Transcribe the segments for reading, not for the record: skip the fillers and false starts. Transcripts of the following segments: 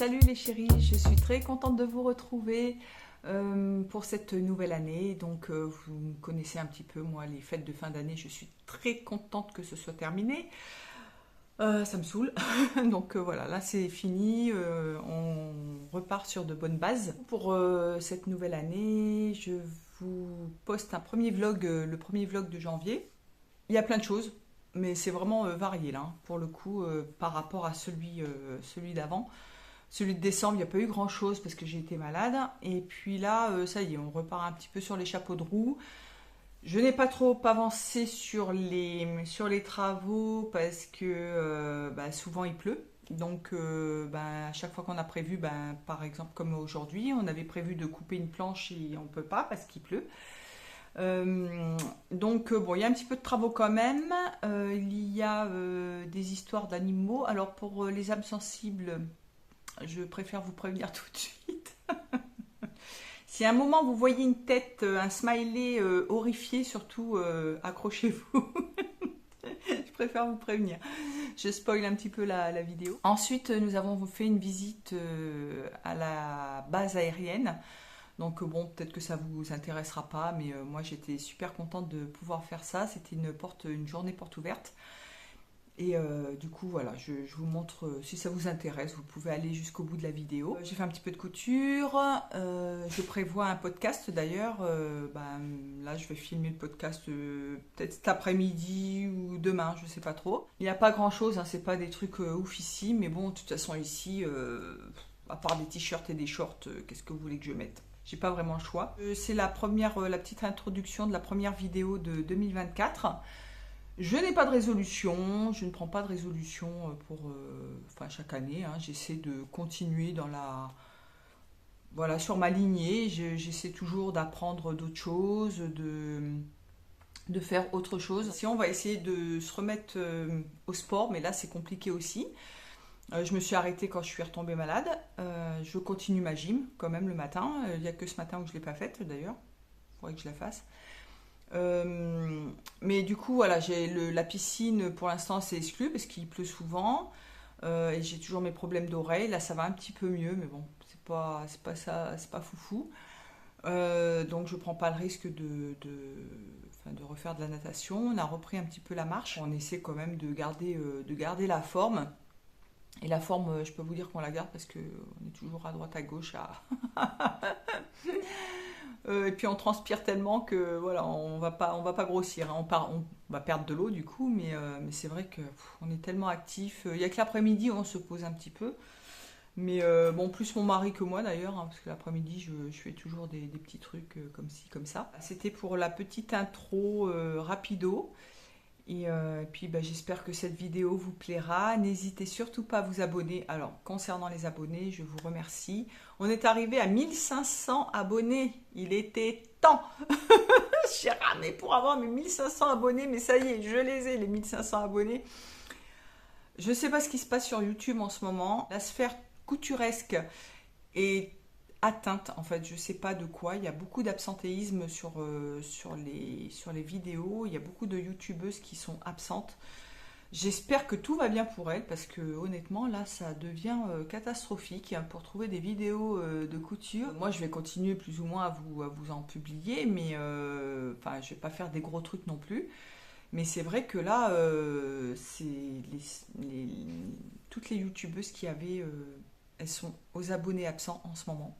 Salut les chéris, je suis très contente de vous retrouver pour cette nouvelle année. Donc vous me connaissez un petit peu, moi les fêtes de fin d'année, je suis très contente que ce soit terminé. Ça me saoule. Donc voilà, là c'est fini, on repart sur de bonnes bases. Pour cette nouvelle année, je vous poste un premier vlog, le premier vlog de janvier. Il y a plein de choses, mais c'est vraiment varié là, hein, pour le coup, par rapport à celui d'avant. Celui de décembre, il n'y a pas eu grand-chose parce que j'ai été malade. Et puis là, ça y est, on repart un petit peu sur les chapeaux de roue. Je n'ai pas trop avancé sur les travaux parce que souvent il pleut. Donc à chaque fois qu'on a prévu, par exemple comme aujourd'hui, on avait prévu de couper une planche et on ne peut pas parce qu'il pleut. Bon, il y a un petit peu de travaux quand même. Il y a des histoires d'animaux. Alors pour les âmes sensibles, je préfère vous prévenir tout de suite. Si à un moment vous voyez une tête, un smiley horrifié, surtout accrochez-vous. Je préfère vous prévenir. Je spoil un petit peu la vidéo. Ensuite, nous avons fait une visite à la base aérienne. Donc bon, peut-être que ça vous intéressera pas, mais moi j'étais super contente de pouvoir faire ça. C'était une journée porte ouverte. Et du coup, voilà, je vous montre, si ça vous intéresse, vous pouvez aller jusqu'au bout de la vidéo. J'ai fait un petit peu de couture, je prévois un podcast d'ailleurs. Là, je vais filmer le podcast peut-être cet après-midi ou demain, je sais pas trop. Il n'y a pas grand-chose, hein, c'est pas des trucs ouf ici, mais bon, de toute façon ici, à part des t-shirts et des shorts, qu'est-ce que vous voulez que je mette? J'ai pas vraiment le choix. C'est la petite introduction de la première vidéo de 2024. Je n'ai pas de résolution, je ne prends pas de résolution chaque année, hein. J'essaie de continuer sur ma lignée. J'essaie toujours d'apprendre d'autres choses, de faire autre chose. Si on va essayer de se remettre au sport, mais là c'est compliqué aussi. Je me suis arrêtée quand je suis retombée malade. Je continue ma gym quand même le matin. Il n'y a que ce matin où je ne l'ai pas faite d'ailleurs. Il faudrait que je la fasse. Mais du coup, voilà, la piscine pour l'instant c'est exclu parce qu'il pleut souvent et j'ai toujours mes problèmes d'oreille. Là, ça va un petit peu mieux, mais bon, c'est pas ça, c'est pas foufou. Donc, je prends pas le risque de refaire de la natation. On a repris un petit peu la marche. On essaie quand même de garder la forme. Et la forme, je peux vous dire qu'on la garde parce qu'on est toujours à droite à gauche et puis on transpire tellement que voilà, on va pas grossir, hein. On va perdre de l'eau du coup, mais c'est vrai que on est tellement actif. Il y a que l'après-midi où on se pose un petit peu. Mais plus mon mari que moi d'ailleurs, hein, parce que l'après-midi je fais toujours des petits trucs comme ci, comme ça. C'était pour la petite intro rapido. Et puis j'espère que cette vidéo vous plaira. N'hésitez surtout pas à vous abonner. Alors concernant les abonnés, je vous remercie. On est arrivé à 1500 abonnés. Il était temps. J'ai ramé pour avoir mes 1500 abonnés, mais ça y est, je les ai les 1500 abonnés. Je ne sais pas ce qui se passe sur YouTube en ce moment. La sphère couturesque est atteinte, en fait, je sais pas de quoi. Il y a beaucoup d'absentéisme sur les vidéos. Il y a beaucoup de youtubeuses qui sont absentes. J'espère que tout va bien pour elles parce que honnêtement là ça devient catastrophique, hein, pour trouver des vidéos de couture. Moi je vais continuer plus ou moins à vous en publier, mais je vais pas faire des gros trucs non plus. Mais c'est vrai que là toutes les youtubeuses qui avaient elles sont aux abonnés absents en ce moment.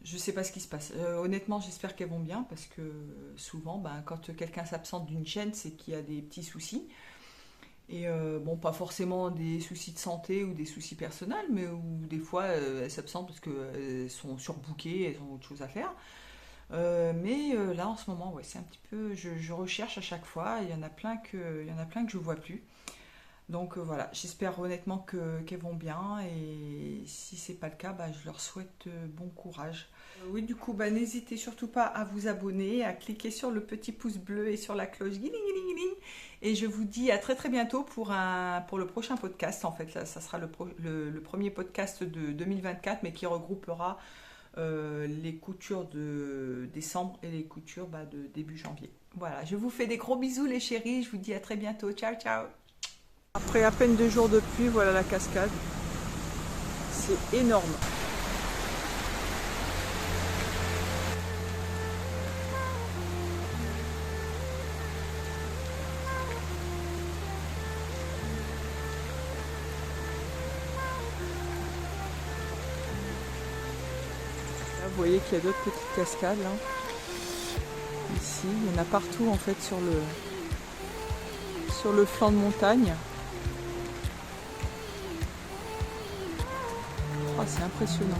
Je sais pas ce qui se passe. Honnêtement, j'espère qu'elles vont bien parce que souvent, quand quelqu'un s'absente d'une chaîne, c'est qu'il y a des petits soucis. Et pas forcément des soucis de santé ou des soucis personnels, mais où des fois elles s'absentent parce qu'elles sont surbookées, elles ont autre chose à faire. Là en ce moment, ouais, c'est un petit peu. Je recherche à chaque fois. Il y en a plein que je vois plus. Donc voilà, j'espère honnêtement qu'elles vont bien et si c'est pas le cas, je leur souhaite bon courage. Oui, du coup, n'hésitez surtout pas à vous abonner, à cliquer sur le petit pouce bleu et sur la cloche. Et je vous dis à très très bientôt pour le prochain podcast. En fait, là, ça sera le premier podcast de 2024, mais qui regroupera les coutures de décembre et les coutures de début janvier. Voilà, je vous fais des gros bisous les chéris, je vous dis à très bientôt. Ciao, ciao. Après à peine 2 jours de pluie, voilà la cascade. c'est énorme. Là, vous voyez qu'il y a d'autres petites cascades là. Ici, il y en a partout en fait sur le flanc de montagne. Oh, c'est impressionnant.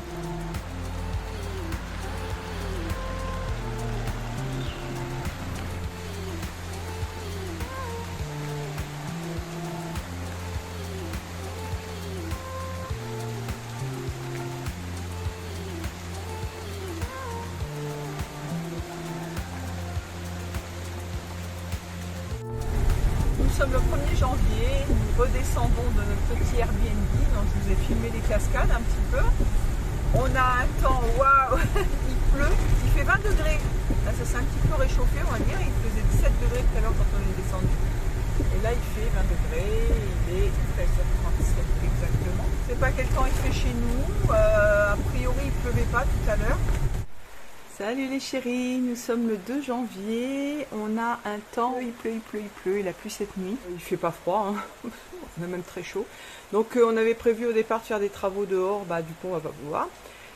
Nous sommes le 1er janvier, nous redescendons de notre petit Airbnb, donc je vous ai filmé les cascades un petit peu. On a un temps, waouh, il pleut, il fait 20 degrés. Là ça s'est un petit peu réchauffé on va dire, il faisait 17 degrés tout à l'heure quand on est descendu. Et là il fait 20 degrés, il est 13h37 exactement. Je sais pas quel temps il fait chez nous, a priori il pleuvait pas tout à l'heure. Salut les chéris, nous sommes le 2 janvier, on a un temps, il pleut, il a plu cette nuit. Il fait pas froid, hein. On a même très chaud. Donc on avait prévu au départ de faire des travaux dehors, du coup on va pas pouvoir.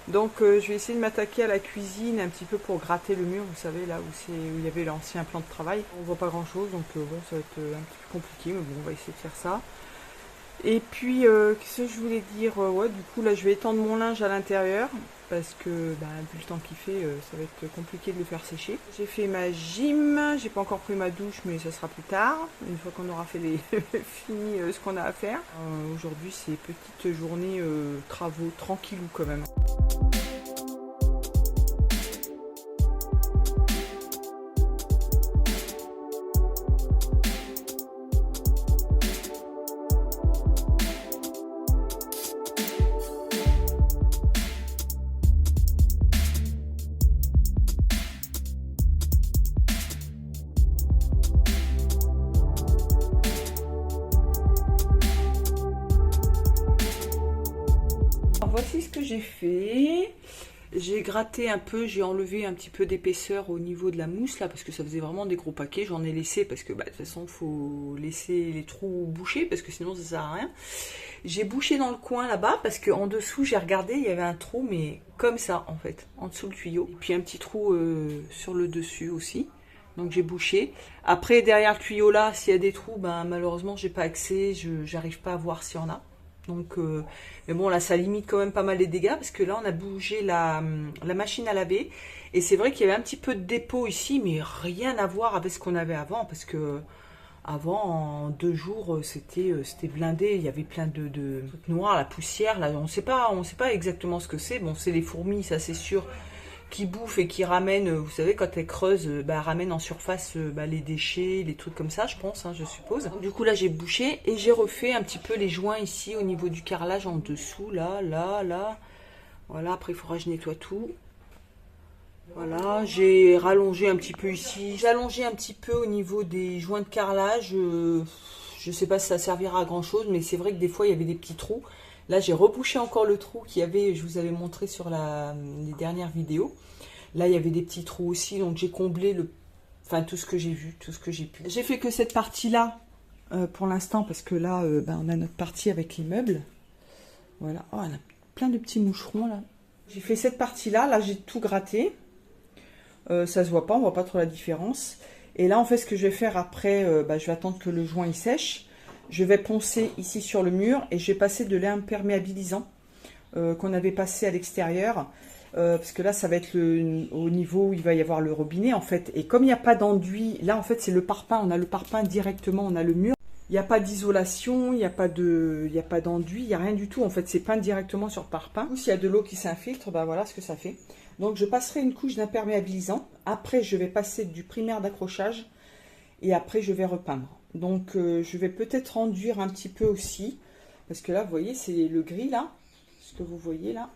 Donc je vais essayer de m'attaquer à la cuisine un petit peu pour gratter le mur, vous savez là où il y avait l'ancien plan de travail. On voit pas grand chose, donc bon ça va être un petit peu compliqué, mais bon on va essayer de faire ça. Et puis, qu'est-ce que je voulais dire, ouais, du coup, là, je vais étendre mon linge à l'intérieur, parce que, vu le temps qu'il fait, ça va être compliqué de le faire sécher. J'ai fait ma gym, j'ai pas encore pris ma douche, mais ça sera plus tard, une fois qu'on aura fait fini ce qu'on a à faire. Aujourd'hui, c'est petite journée travaux, tranquillou quand même. Voici ce que j'ai fait. J'ai gratté un peu, j'ai enlevé un petit peu d'épaisseur au niveau de la mousse là parce que ça faisait vraiment des gros paquets. J'en ai laissé parce que de toute façon il faut laisser les trous bouchés parce que sinon ça sert à rien. J'ai bouché dans le coin là-bas parce qu'en dessous j'ai regardé, il y avait un trou mais comme ça en fait, en dessous le tuyau. Et puis un petit trou sur le dessus aussi. Donc j'ai bouché. Après derrière le tuyau là, s'il y a des trous, malheureusement j'ai pas accès, j'arrive pas à voir s'il y en a. Donc, mais bon là ça limite quand même pas mal les dégâts parce que là on a bougé la machine à laver et c'est vrai qu'il y avait un petit peu de dépôt ici mais rien à voir avec ce qu'on avait avant parce que avant en 2 jours c'était blindé, il y avait plein de trucs noirs, la poussière là, on sait pas exactement ce que c'est. Bon c'est les fourmis ça c'est sûr qui bouffent et qui ramènent, vous savez quand elles creusent, ramènent en surface les déchets, les trucs comme ça je pense, je suppose. Donc, du coup là j'ai bouché et j'ai refait un petit peu les joints ici au niveau du carrelage en dessous, là, voilà, après il faudra que je nettoie tout. Voilà, j'ai rallongé un petit peu ici, j'ai allongé un petit peu au niveau des joints de carrelage, je sais pas si ça servira à grand chose mais c'est vrai que des fois il y avait des petits trous. Là, j'ai rebouché encore le trou qu'il y avait, je vous avais montré sur les dernières vidéos. Là, il y avait des petits trous aussi, donc j'ai comblé tout ce que j'ai vu, tout ce que j'ai pu. J'ai fait que cette partie-là pour l'instant, parce que là, on a notre partie avec les meubles. Voilà, oh, on a plein de petits moucherons là. J'ai fait cette partie-là, là, j'ai tout gratté. Ça se voit pas, on voit pas trop la différence. Et là, en fait, ce que je vais faire après, je vais attendre que le joint il sèche. Je vais poncer ici sur le mur et je vais passer de l'imperméabilisant qu'on avait passé à l'extérieur. Parce que là, ça va être au niveau où il va y avoir le robinet en fait. Et comme il n'y a pas d'enduit, là en fait c'est le parpaing. On a le parpaing directement, on a le mur. Il n'y a pas d'isolation, il n'y a pas d'enduit, il n'y a rien du tout. En fait, c'est peint directement sur le parpaing. S'il y a de l'eau qui s'infiltre, voilà ce que ça fait. Donc je passerai une couche d'imperméabilisant. Après, je vais passer du primaire d'accrochage. Et après, je vais repeindre. Donc, je vais peut-être enduire un petit peu aussi. Parce que là, vous voyez, c'est le gris, là. Ce que vous voyez, là.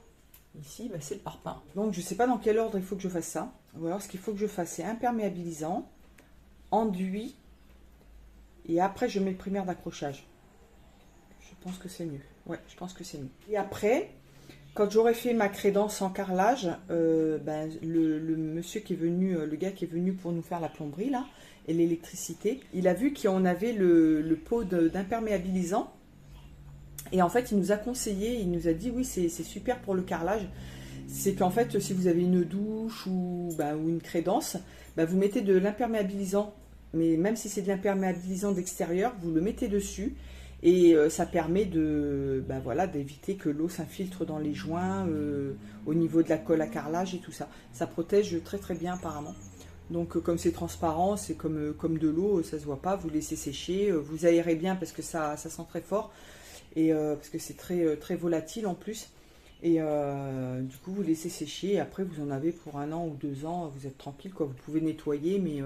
Ici, c'est le parpaing. Donc, je ne sais pas dans quel ordre il faut que je fasse ça. Ou alors, ce qu'il faut que je fasse, c'est imperméabilisant, enduit. Et après, je mets le primaire d'accrochage. Je pense que c'est mieux. Ouais, je pense que c'est mieux. Et après, Quand j'aurais fait ma crédence en carrelage, ben, le monsieur qui est venu, le gars qui est venu pour nous faire la plomberie là, et l'électricité, il a vu qu'on avait le pot d'imperméabilisant. Et en fait, il nous a conseillé, il nous a dit oui, c'est super pour le carrelage. C'est qu'en fait, si vous avez une douche ou une crédence, bah, vous mettez de l'imperméabilisant. Mais même si c'est de l'imperméabilisant d'extérieur, vous le mettez dessus. Et ça permet voilà, d'éviter que l'eau s'infiltre dans les joints, au niveau de la colle à carrelage et tout ça. Ça protège très très bien apparemment. Donc comme c'est transparent, c'est comme de l'eau, ça se voit pas, vous laissez sécher, vous aérez bien parce que ça sent très fort. Et parce que c'est très volatile en plus. Et du coup, vous laissez sécher. Et après, vous en avez pour 1 an ou 2 ans. Vous êtes tranquille, quoi. Vous pouvez nettoyer, mais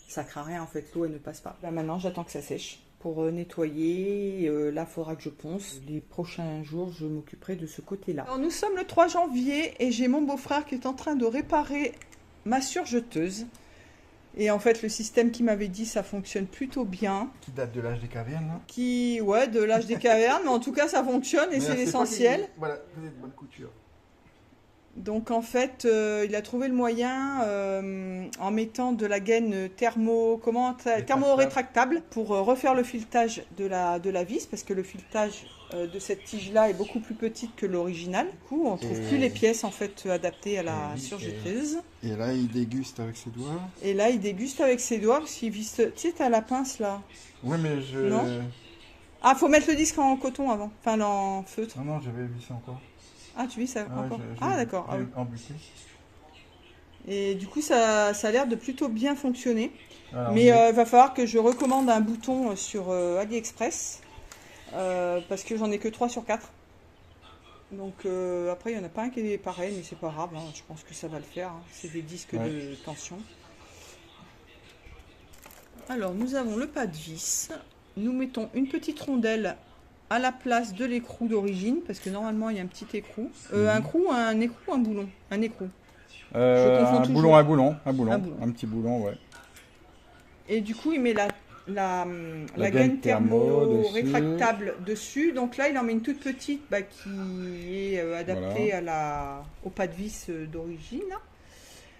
ça craint rien. En fait, l'eau, elle ne passe pas. Là, maintenant, j'attends que ça sèche pour nettoyer. Là, il faudra que je ponce. Les prochains jours, je m'occuperai de ce côté-là. Alors, nous sommes le 3 janvier et j'ai mon beau-frère qui est en train de réparer ma surjeteuse. Et en fait, le système qu'il m'avait dit, ça fonctionne plutôt bien. Qui date de l'âge des cavernes, hein. Ouais, de l'âge des cavernes, mais en tout cas, ça fonctionne et c'est l'essentiel. Voilà, vous êtes de bonne couture. Donc en fait, il a trouvé le moyen en mettant de la gaine thermo-rétractable pour refaire le filetage de la vis, parce que le filetage de cette tige-là est beaucoup plus petite que l'original. Du coup, on ne trouve plus les pièces en fait adaptées à la surjeteuse. Et là, il déguste avec ses doigts. Et là, il déguste avec ses doigts parce qu'il visse. Tu sais, t'as la pince là. Oui, mais je. Non. Ah, faut mettre le disque en coton avant, enfin en feutre. Non, j'avais vissé encore. Ah, tu visses encore. D'accord. Ah, oui. Embuté. Et du coup, ça a l'air de plutôt bien fonctionner. Alors, mais il va falloir que je recommande un bouton sur AliExpress. Parce que j'en ai que 3 sur 4. Donc après, il n'y en a pas un qui est pareil, mais c'est pas grave. Hein, je pense que ça va le faire. Hein. C'est des disques de tension. Alors, nous avons le pas de vis. Nous mettons une petite rondelle à la place de l'écrou d'origine, parce que normalement il y a un petit écrou. Un écrou, un boulon. Un écrou. Un boulon, un petit boulon, ouais. Et du coup, il met la gaine thermo rétractable dessus. Donc là, il en met une toute petite qui est adaptée au pas de vis d'origine.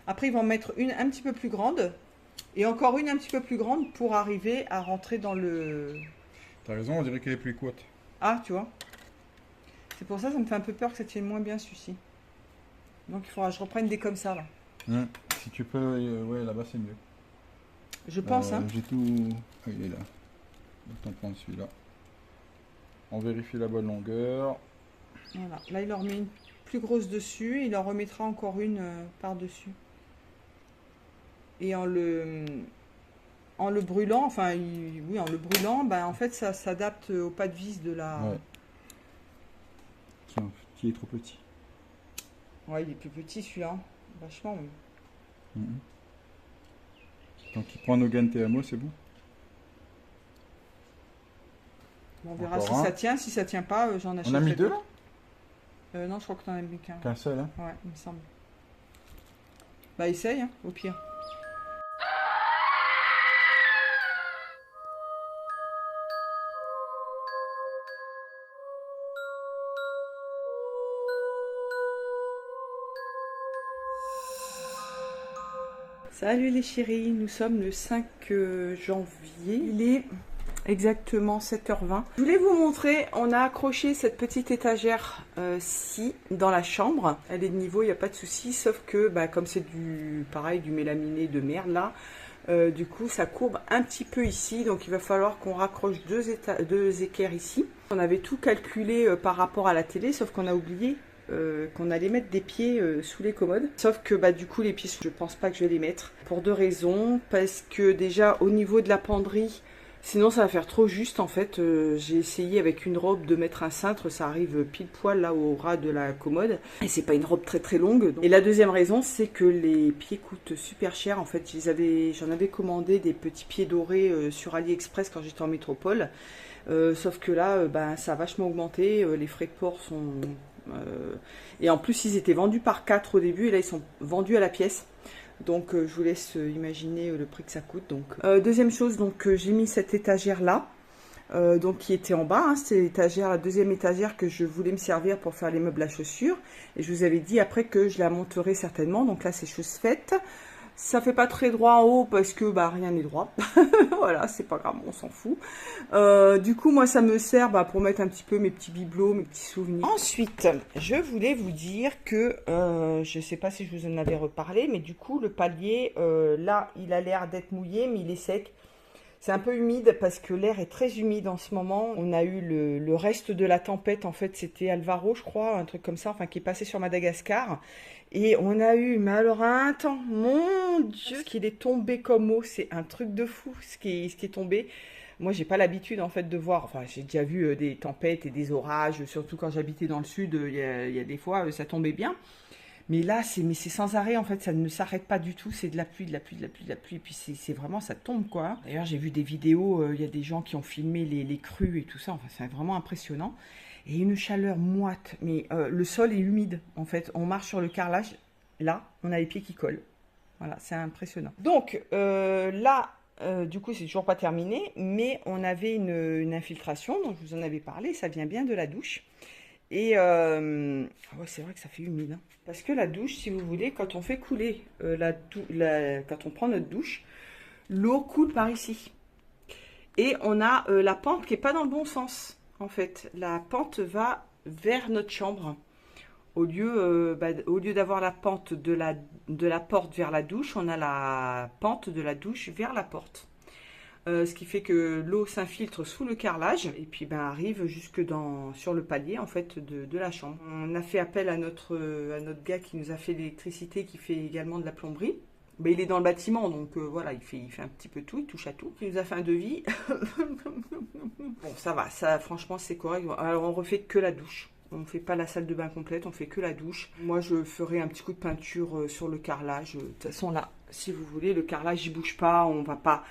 Après, il va en mettre une un petit peu plus grande. Et encore une un petit peu plus grande pour arriver à rentrer dans le... T'as raison, on dirait qu'elle est plus courte. Ah, tu vois. C'est pour ça me fait un peu peur que ça tienne moins bien celui-ci. Donc il faudra que je reprenne des comme ça là. Si tu peux, ouais, là-bas c'est mieux. Je pense, hein. J'ai tout... Ah, il est là. Autant prendre celui-là. On vérifie la bonne longueur. Voilà. Là, il en remet une plus grosse dessus. Il en remettra encore une par-dessus. Et en le brûlant, enfin, oui, en le brûlant, en fait, ça s'adapte au pas de vis de la... Ouais. Tiens, qui est trop petit. Ouais, il est plus petit celui-là. Vachement. Donc, il prend nos gaines TMO, c'est bon. On verra si ça tient. Si ça tient pas, j'en achète. On a mis 2 là Non, je crois que t'en as mis qu'un. Qu'un seul, hein. Ouais, il me semble. Bah, essaye, hein, au pire. Salut les chéris, nous sommes le 5 janvier, il est exactement 7h20. Je voulais vous montrer, on a accroché cette petite étagère-ci dans la chambre. Elle est de niveau, il n'y a pas de souci, sauf que comme c'est du mélaminé de merde là, du coup ça courbe un petit peu ici, donc il va falloir qu'on raccroche deux équerres ici. On avait tout calculé par rapport à la télé, sauf qu'on a oublié qu'on allait mettre des pieds sous les commodes. Sauf que du coup les pieds, je pense pas que je vais les mettre. Pour 2 raisons. Parce que déjà au niveau de la penderie, sinon ça va faire trop juste en fait. J'ai essayé avec une robe de mettre un cintre, ça arrive pile poil là au ras de la commode. Et c'est pas une robe très très longue. Et la deuxième raison, c'est que les pieds coûtent super cher. En fait, j'en avais commandé des petits pieds dorés sur AliExpress quand j'étais en métropole. Sauf que là, ça a vachement augmenté. Les frais de port sont... et en plus ils étaient vendus par 4 au début et là ils sont vendus à la pièce, donc je vous laisse imaginer le prix que ça coûte. Donc deuxième chose, donc j'ai mis cette étagère là donc qui était en bas, hein, c'était l'étagère, la deuxième étagère que je voulais me servir pour faire les meubles à chaussures. Et je vous avais dit après que je la monterai certainement, donc là c'est chose faite. Ça fait pas très droit en haut parce que bah rien n'est droit. Voilà, c'est pas grave, on s'en fout. Du coup, moi, ça me sert pour mettre un petit peu mes petits bibelots, mes petits souvenirs. Ensuite, je voulais vous dire que, je sais pas si je vous en avais reparlé, mais du coup, le palier, là, il a l'air d'être mouillé, mais il est sec. C'est un peu humide parce que l'air est très humide en ce moment. On a eu le reste de la tempête, en fait, c'était Alvaro, je crois, un truc comme ça, enfin, qui est passé sur Madagascar. Et on a eu, mais alors un temps, mon Dieu, ce qu'il est tombé comme eau, c'est un truc de fou, ce qui est tombé. Moi, j'ai pas l'habitude, en fait, de voir, enfin, j'ai déjà vu des tempêtes et des orages, surtout quand j'habitais dans le sud, il y a des fois, ça tombait bien. Mais là, c'est sans arrêt, en fait, ça ne s'arrête pas du tout. C'est de la pluie, de la pluie, de la pluie, de la pluie. Et puis c'est vraiment, ça tombe, quoi. D'ailleurs, j'ai vu des vidéos, il y a des gens qui ont filmé les crues et tout ça. Enfin, c'est vraiment impressionnant. Et une chaleur moite. Mais le sol est humide, en fait. On marche sur le carrelage. Là, on a les pieds qui collent. Voilà, c'est impressionnant. Donc, là, du coup, c'est toujours pas terminé. Mais on avait une infiltration, dont je vous en avais parlé. Ça vient bien de la douche. Et ouais, c'est vrai que ça fait humide. Hein. Parce que la douche, si vous voulez, quand on fait couler, quand on prend notre douche, l'eau coule par ici. Et on a la pente qui n'est pas dans le bon sens, en fait. La pente va vers notre chambre. Au lieu d'avoir la pente de la porte vers la douche, on a la pente de la douche vers la porte. Ce qui fait que l'eau s'infiltre sous le carrelage et puis arrive jusque sur le palier en fait de la chambre. On a fait appel à notre gars qui nous a fait l'électricité, qui fait également de la plomberie. Il est dans le bâtiment, donc voilà, il fait un petit peu tout, il touche à tout. Il nous a fait un devis. Bon, ça va, ça franchement c'est correct. Alors on refait que la douche. On ne fait pas la salle de bain complète, on fait que la douche. Moi je ferai un petit coup de peinture sur le carrelage. De toute façon là, si vous voulez, le carrelage il bouge pas, on va pas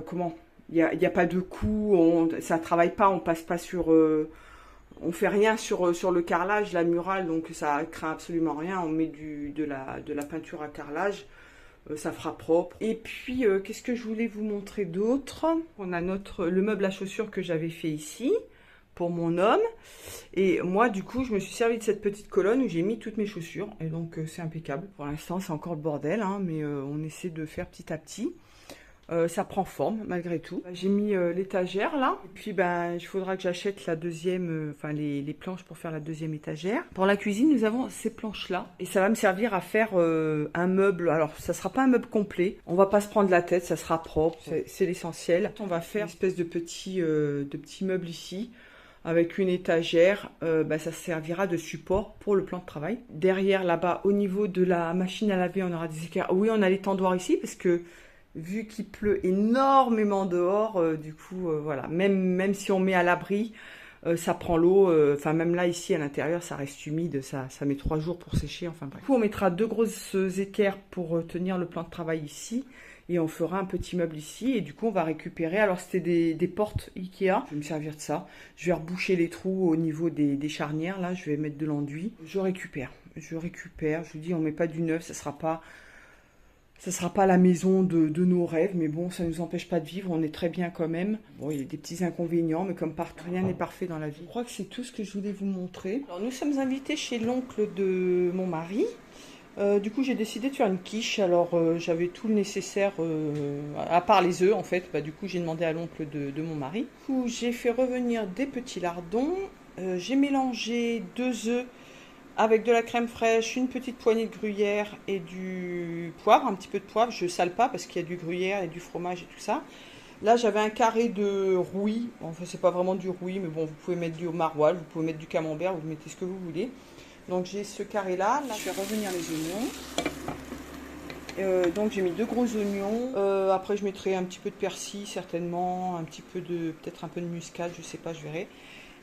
comment, il y a pas de coup, ça travaille pas, on passe pas sur, on fait rien sur le carrelage, la murale, donc ça craint absolument rien. On met de la peinture à carrelage, ça fera propre. Et puis qu'est-ce que je voulais vous montrer d'autre? On a le meuble à chaussures que j'avais fait ici pour mon homme, et moi du coup je me suis servi de cette petite colonne où j'ai mis toutes mes chaussures, et donc c'est impeccable. Pour l'instant c'est encore le bordel, hein, mais on essaie de faire petit à petit. Ça prend forme malgré tout. J'ai mis l'étagère là. Et puis il faudra que j'achète la deuxième, les planches pour faire la deuxième étagère. Pour la cuisine, nous avons ces planches là. Et ça va me servir à faire un meuble. Alors ça sera pas un meuble complet. On va pas se prendre la tête, ça sera propre. C'est l'essentiel. On va faire une espèce de petit meuble ici. Avec une étagère, ça servira de support pour le plan de travail. Derrière là-bas, au niveau de la machine à laver, on aura des écarts. Oui, on a les tendoirs ici parce que vu qu'il pleut énormément dehors, du coup, voilà, même si on met à l'abri, ça prend l'eau. Enfin, même là, ici, à l'intérieur, ça reste humide, ça met 3 jours pour sécher, enfin bref. Du coup, on mettra 2 grosses équerres pour tenir le plan de travail ici, et on fera un petit meuble ici, et du coup, on va récupérer, alors c'était des portes Ikea, je vais me servir de ça, je vais reboucher les trous au niveau des charnières, là, je vais mettre de l'enduit, je récupère, je vous dis, on met pas du neuf, ça sera pas la maison de nos rêves, mais bon, ça ne nous empêche pas de vivre, on est très bien quand même. Bon, il y a des petits inconvénients, mais comme partout, rien n'est parfait dans la vie. Je crois que c'est tout ce que je voulais vous montrer. Alors, nous sommes invités chez l'oncle de mon mari. Du coup, j'ai décidé de faire une quiche. Alors, j'avais tout le nécessaire, à part les œufs, en fait. Du coup, j'ai demandé à l'oncle de mon mari. Du coup, j'ai fait revenir des petits lardons. J'ai mélangé 2 œufs avec de la crème fraîche, une petite poignée de gruyère et du poivre, un petit peu de poivre. Je ne sale pas parce qu'il y a du gruyère et du fromage et tout ça. Là, j'avais un carré de rouille. Enfin, c'est pas vraiment du rouille, mais bon, vous pouvez mettre du maroilles, vous pouvez mettre du camembert, vous mettez ce que vous voulez. Donc, j'ai ce carré-là. Là, je vais revenir les oignons. Donc, j'ai mis 2 gros oignons. Après, je mettrai un petit peu de persil, certainement. Peut-être un peu de muscade, je sais pas, je verrai.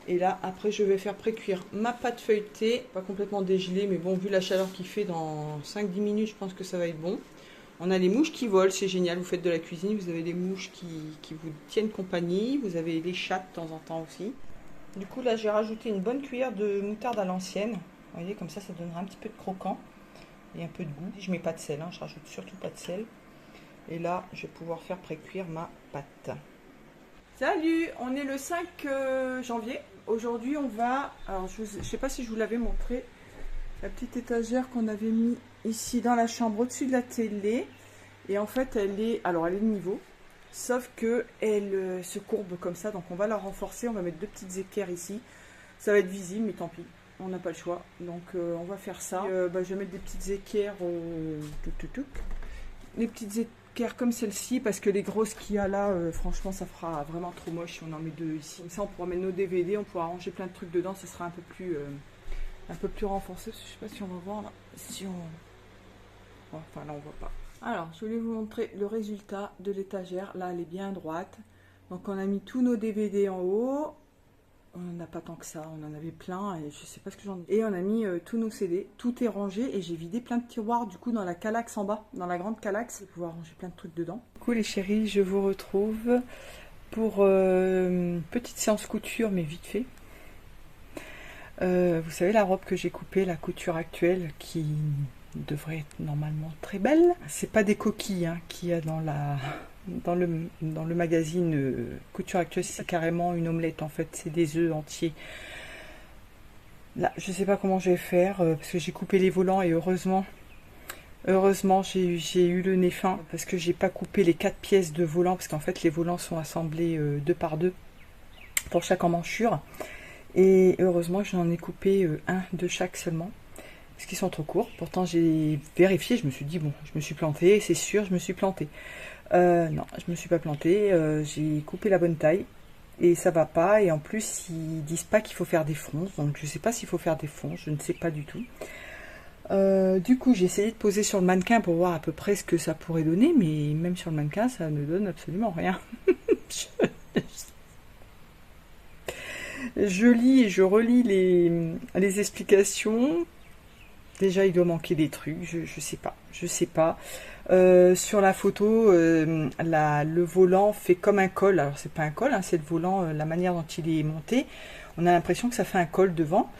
Et là, après, je vais faire précuire ma pâte feuilletée. Pas complètement dégelée, mais bon, vu la chaleur qu'il fait, dans 5-10 minutes, je pense que ça va être bon. On a les mouches qui volent, c'est génial. Vous faites de la cuisine, vous avez des mouches qui vous tiennent compagnie. Vous avez les chats de temps en temps aussi. Du coup, là, j'ai rajouté une bonne cuillère de moutarde à l'ancienne. Vous voyez, comme ça donnera un petit peu de croquant et un peu de goût. Je mets pas de sel, hein, je rajoute surtout pas de sel. Et là, je vais pouvoir faire précuire ma pâte. Salut, on est le 5 janvier. Aujourd'hui, on va... Alors, je ne sais pas si je vous l'avais montré. La petite étagère qu'on avait mis ici dans la chambre au-dessus de la télé. Et en fait, elle est de niveau. Sauf que elle se courbe comme ça. Donc, on va la renforcer. On va mettre deux petites équerres ici. Ça va être visible, mais tant pis. On n'a pas le choix. Donc, on va faire ça. Je vais mettre des petites équerres. Les petites équerres comme celle-ci, parce que les grosses qu'il y a là, franchement, ça fera vraiment trop moche si on en met deux ici. Comme ça, on pourra mettre nos DVD, on pourra ranger plein de trucs dedans, ça sera un peu plus renforcé. Je sais pas si on va voir là. Si on... Enfin, là, on voit pas. Alors, je voulais vous montrer le résultat de l'étagère. Là, elle est bien droite. Donc, on a mis tous nos DVD en haut. On n'en a pas tant que ça, on en avait plein et je sais pas ce que j'en ai. Et on a mis tous nos CD, tout est rangé et j'ai vidé plein de tiroirs du coup dans la calax en bas, dans la grande calax, pour pouvoir ranger plein de trucs dedans. Du coup les chéris, je vous retrouve pour une petite séance couture mais vite fait. Vous savez la robe que j'ai coupée, la couture actuelle qui devrait être normalement très belle. C'est pas des coquilles hein, qu'il y a dans le magazine couture actuelle, c'est carrément une omelette en fait, c'est des œufs entiers. Là, je sais pas comment je vais faire parce que j'ai coupé les volants et heureusement j'ai eu le nez fin parce que j'ai pas coupé les 4 pièces de volant parce qu'en fait les volants sont assemblés 2 par 2 pour chaque emmanchure et heureusement j'en ai coupé un de chaque seulement. Parce qu'ils sont trop courts. Pourtant, j'ai vérifié. Je me suis dit, bon, je me suis plantée. C'est sûr, je me suis plantée. Non, je me suis pas plantée. J'ai coupé la bonne taille. Et ça va pas. Et en plus, ils disent pas qu'il faut faire des fronces. Donc, je sais pas s'il faut faire des fronces. Je ne sais pas du tout. Du coup, j'ai essayé de poser sur le mannequin pour voir à peu près ce que ça pourrait donner. Mais même sur le mannequin, ça ne donne absolument rien. Je lis et je relis les explications. Déjà, il doit manquer des trucs, je sais pas. Sur la photo, le volant fait comme un col. Alors, c'est pas un col, hein, c'est le volant, la manière dont il est monté. On a l'impression que ça fait un col devant.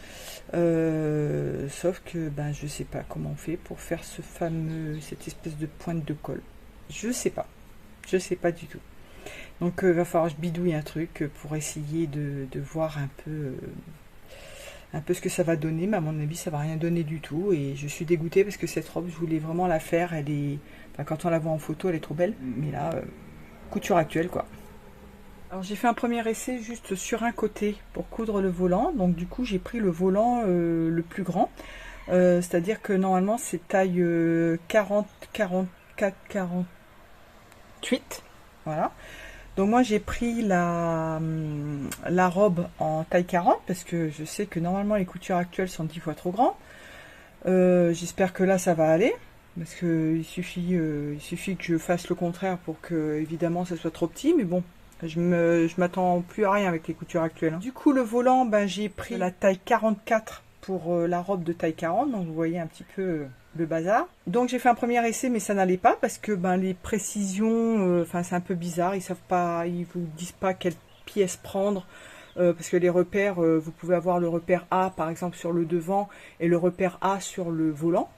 Sauf que, je sais pas comment on fait pour faire cette espèce de pointe de col. Je sais pas du tout. Donc, va falloir que je bidouille un truc pour essayer de voir un peu ce que ça va donner, mais à mon avis ça va rien donner du tout et je suis dégoûtée parce que cette robe je voulais vraiment la faire, elle est, quand on la voit en photo elle est trop belle, mais là couture actuelle quoi. Alors j'ai fait un premier essai juste sur un côté pour coudre le volant, donc du coup j'ai pris le volant le plus grand, c'est à dire que normalement c'est taille 40, 44, 48, voilà. Donc moi j'ai pris la robe en taille 40 parce que je sais que normalement les coutures actuelles sont 10 fois trop grands. J'espère que là ça va aller parce que il suffit que je fasse le contraire pour que évidemment ça soit trop petit, mais bon, je m'attends plus à rien avec les coutures actuelles. Du coup le volant, j'ai pris la taille 44 pour la robe de taille 40, donc vous voyez un petit peu le bazar. Donc j'ai fait un premier essai mais ça n'allait pas parce que les précisions, c'est un peu bizarre, ils savent pas, ils vous disent pas quelle pièce prendre parce que les repères, vous pouvez avoir le repère A par exemple sur le devant et le repère A sur le volant,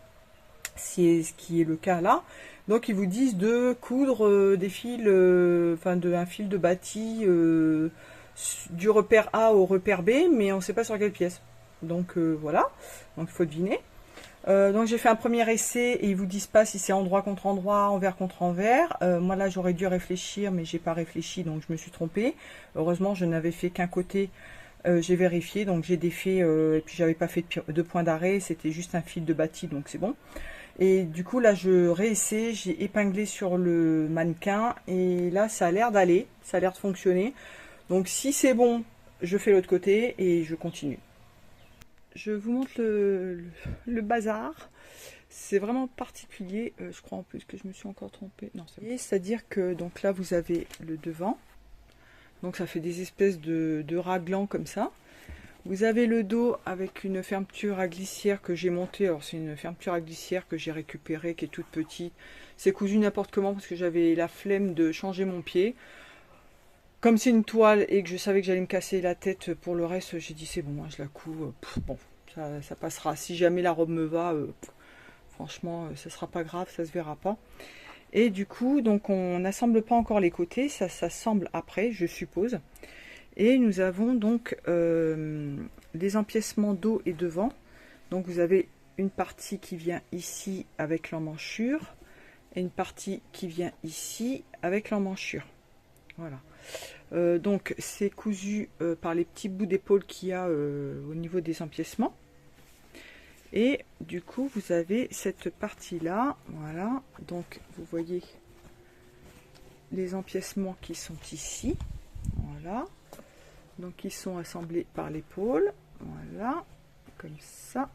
ce qui est le cas là. Donc ils vous disent de coudre des fils, un fil de bâti du repère A au repère B, mais on ne sait pas sur quelle pièce. Donc voilà, donc il faut deviner. Donc j'ai fait un premier essai et ils vous disent pas si c'est endroit contre endroit, envers contre envers. Moi là j'aurais dû réfléchir mais j'ai pas réfléchi donc je me suis trompée. Heureusement je n'avais fait qu'un côté, j'ai vérifié donc j'ai défait et puis j'avais pas fait de point d'arrêt, c'était juste un fil de bâti donc c'est bon. Et du coup là je réessaie, j'ai épinglé sur le mannequin et là ça a l'air d'aller, ça a l'air de fonctionner. Donc si c'est bon, je fais l'autre côté et je continue. Je vous montre le bazar. C'est vraiment particulier. Je crois en plus que je me suis encore trompée. Non, c'est-à-dire que donc là vous avez le devant. Donc ça fait des espèces de raglans comme ça. Vous avez le dos avec une fermeture à glissière que j'ai montée. Alors c'est une fermeture à glissière que j'ai récupérée, qui est toute petite. C'est cousu n'importe comment parce que j'avais la flemme de changer mon pied. Comme c'est une toile et que je savais que j'allais me casser la tête pour le reste, j'ai dit c'est bon, je la couds. Bon, ça passera. Si jamais la robe me va, franchement, ça sera pas grave, ça se verra pas. Et du coup, donc on n'assemble pas encore les côtés, ça s'assemble après, je suppose. Et nous avons donc des empiècements dos et devant. Donc vous avez une partie qui vient ici avec l'emmanchure et une partie qui vient ici avec l'emmanchure. Voilà. Donc c'est cousu par les petits bouts d'épaule qu'il y a au niveau des empiècements. Et du coup, vous avez cette partie-là, voilà. Donc, vous voyez les empiècements qui sont ici, voilà. Donc, ils sont assemblés par l'épaule, voilà, comme ça.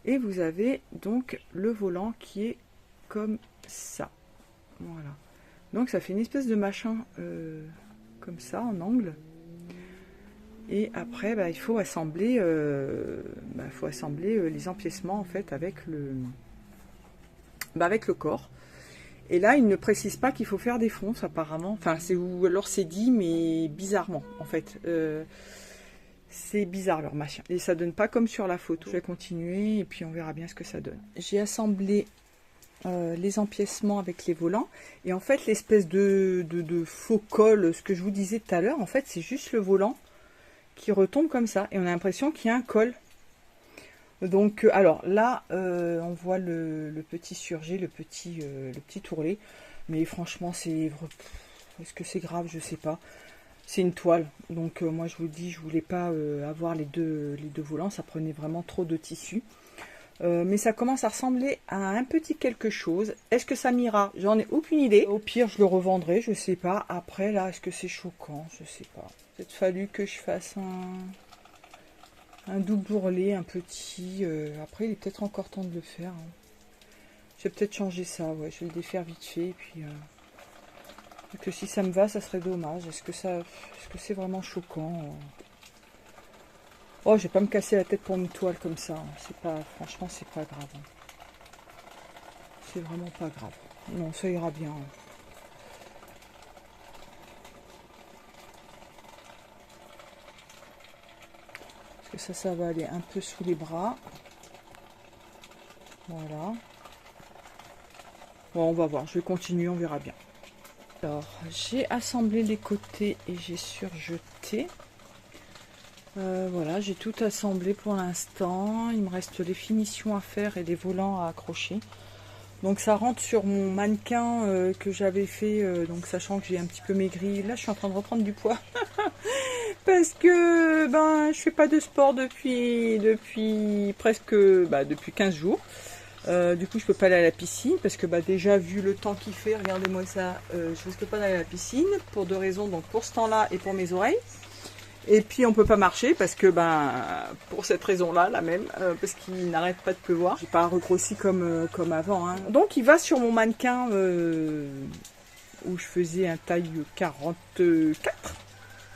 Et vous avez donc le volant qui est comme ça, voilà. Donc, ça fait une espèce de machin comme ça, en angle. Et après, il faut assembler, les empiècements en fait avec avec le corps. Et là, il ne précise pas qu'il faut faire des fronces apparemment. Enfin, ou alors c'est dit, mais bizarrement en fait. C'est bizarre leur machin. Et ça donne pas comme sur la photo. Je vais continuer et puis on verra bien ce que ça donne. J'ai assemblé les empiècements avec les volants. Et en fait, l'espèce de faux col, ce que je vous disais tout à l'heure, en fait, c'est juste le volant qui retombe comme ça et on a l'impression qu'il y a un col. Donc alors là on voit le petit surjet, le petit ourlet, mais franchement est-ce que c'est grave, je sais pas. C'est une toile, donc moi je vous dis, je voulais pas avoir les deux volants, ça prenait vraiment trop de tissu. Mais ça commence à ressembler à un petit quelque chose. Est-ce que ça m'ira? J'en ai aucune idée. Au pire, je le revendrai, je sais pas. Après, là, est-ce que c'est choquant? Je sais pas. Peut-être fallu que je fasse un double ourlet, un petit. Après, il est peut-être encore temps de le faire. Hein. Je vais peut-être changer ça, ouais. Je vais le défaire vite fait. Et puis, que si ça me va, ça serait dommage. Est-ce que c'est vraiment choquant? Oh, je vais pas me casser la tête pour une toile comme ça. C'est pas, franchement, c'est pas grave. C'est vraiment pas grave. Non, ça ira bien. Parce que ça va aller un peu sous les bras. Voilà. Bon, on va voir. Je vais continuer, on verra bien. Alors, j'ai assemblé les côtés et j'ai surjeté. Voilà, j'ai tout assemblé pour l'instant. Il me reste les finitions à faire et les volants à accrocher. Donc ça rentre sur mon mannequin que j'avais fait, donc sachant que j'ai un petit peu maigri. Là, je suis en train de reprendre du poids. Parce que je fais pas de sport depuis presque depuis 15 jours. Du coup, je peux pas aller à la piscine parce que déjà vu le temps qu'il fait, regardez-moi ça, je risque pas d'aller à la piscine pour deux raisons. Donc pour ce temps-là et pour mes oreilles. Et puis on peut pas marcher parce que pour cette raison-là, la même, parce qu'il n'arrête pas de pleuvoir. J'ai pas regrossi comme avant. Hein. Donc il va sur mon mannequin où je faisais un taille 44.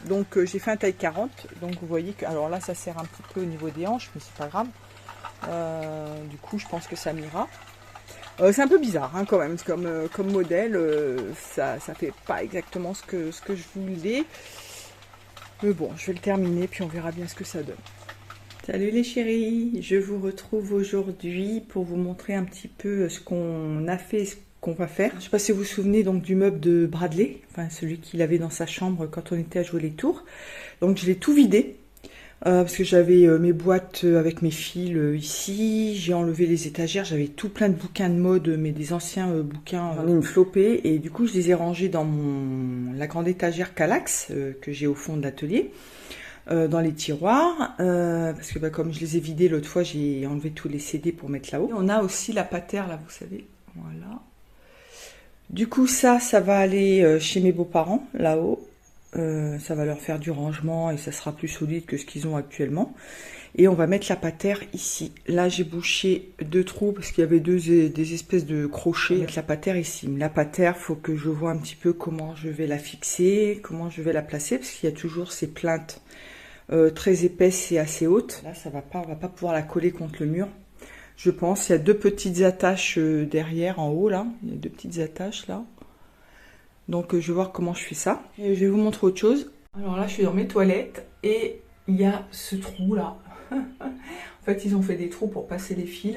Donc j'ai fait un taille 40. Donc vous voyez que alors là ça sert un petit peu au niveau des hanches, mais c'est pas grave. Du coup je pense que ça m'ira. C'est un peu bizarre hein, quand même comme modèle. Ça fait pas exactement ce que je voulais. Mais bon, je vais le terminer, puis on verra bien ce que ça donne. Salut les chéris, je vous retrouve aujourd'hui pour vous montrer un petit peu ce qu'on a fait, ce qu'on va faire. Je ne sais pas si vous vous souvenez donc du meuble de Bradley, enfin celui qu'il avait dans sa chambre quand on était à jouer les tours. Donc je l'ai tout vidé, parce que j'avais mes boîtes avec mes fils ici, j'ai enlevé les étagères, j'avais tout plein de bouquins de mode, mais des anciens bouquins, j'en ai une flopée, et du coup je les ai rangés dans la grande étagère Kallax que j'ai au fond de l'atelier, dans les tiroirs, parce que comme je les ai vidés l'autre fois, j'ai enlevé tous les CD pour mettre là-haut. On a aussi la patère là, vous savez, voilà. Du coup ça va aller chez mes beaux-parents là-haut. Ça va leur faire du rangement et ça sera plus solide que ce qu'ils ont actuellement. Et on va mettre la patère ici. Là j'ai bouché 2 trous parce qu'il y avait des espèces de crochets. Mettre la patère ici. La patère, faut que je vois un petit peu comment je vais la fixer, comment je vais la placer, parce qu'il y a toujours ces plaintes très épaisses et assez hautes. Là ça va pas, on va pas pouvoir la coller contre le mur. Je pense, il y a 2 petites attaches derrière en haut là. Il y a 2 petites attaches là. Donc je vais voir comment je fais ça. Et je vais vous montrer autre chose. Alors là je suis dans mes toilettes et il y a ce trou là. En fait ils ont fait des trous pour passer les fils.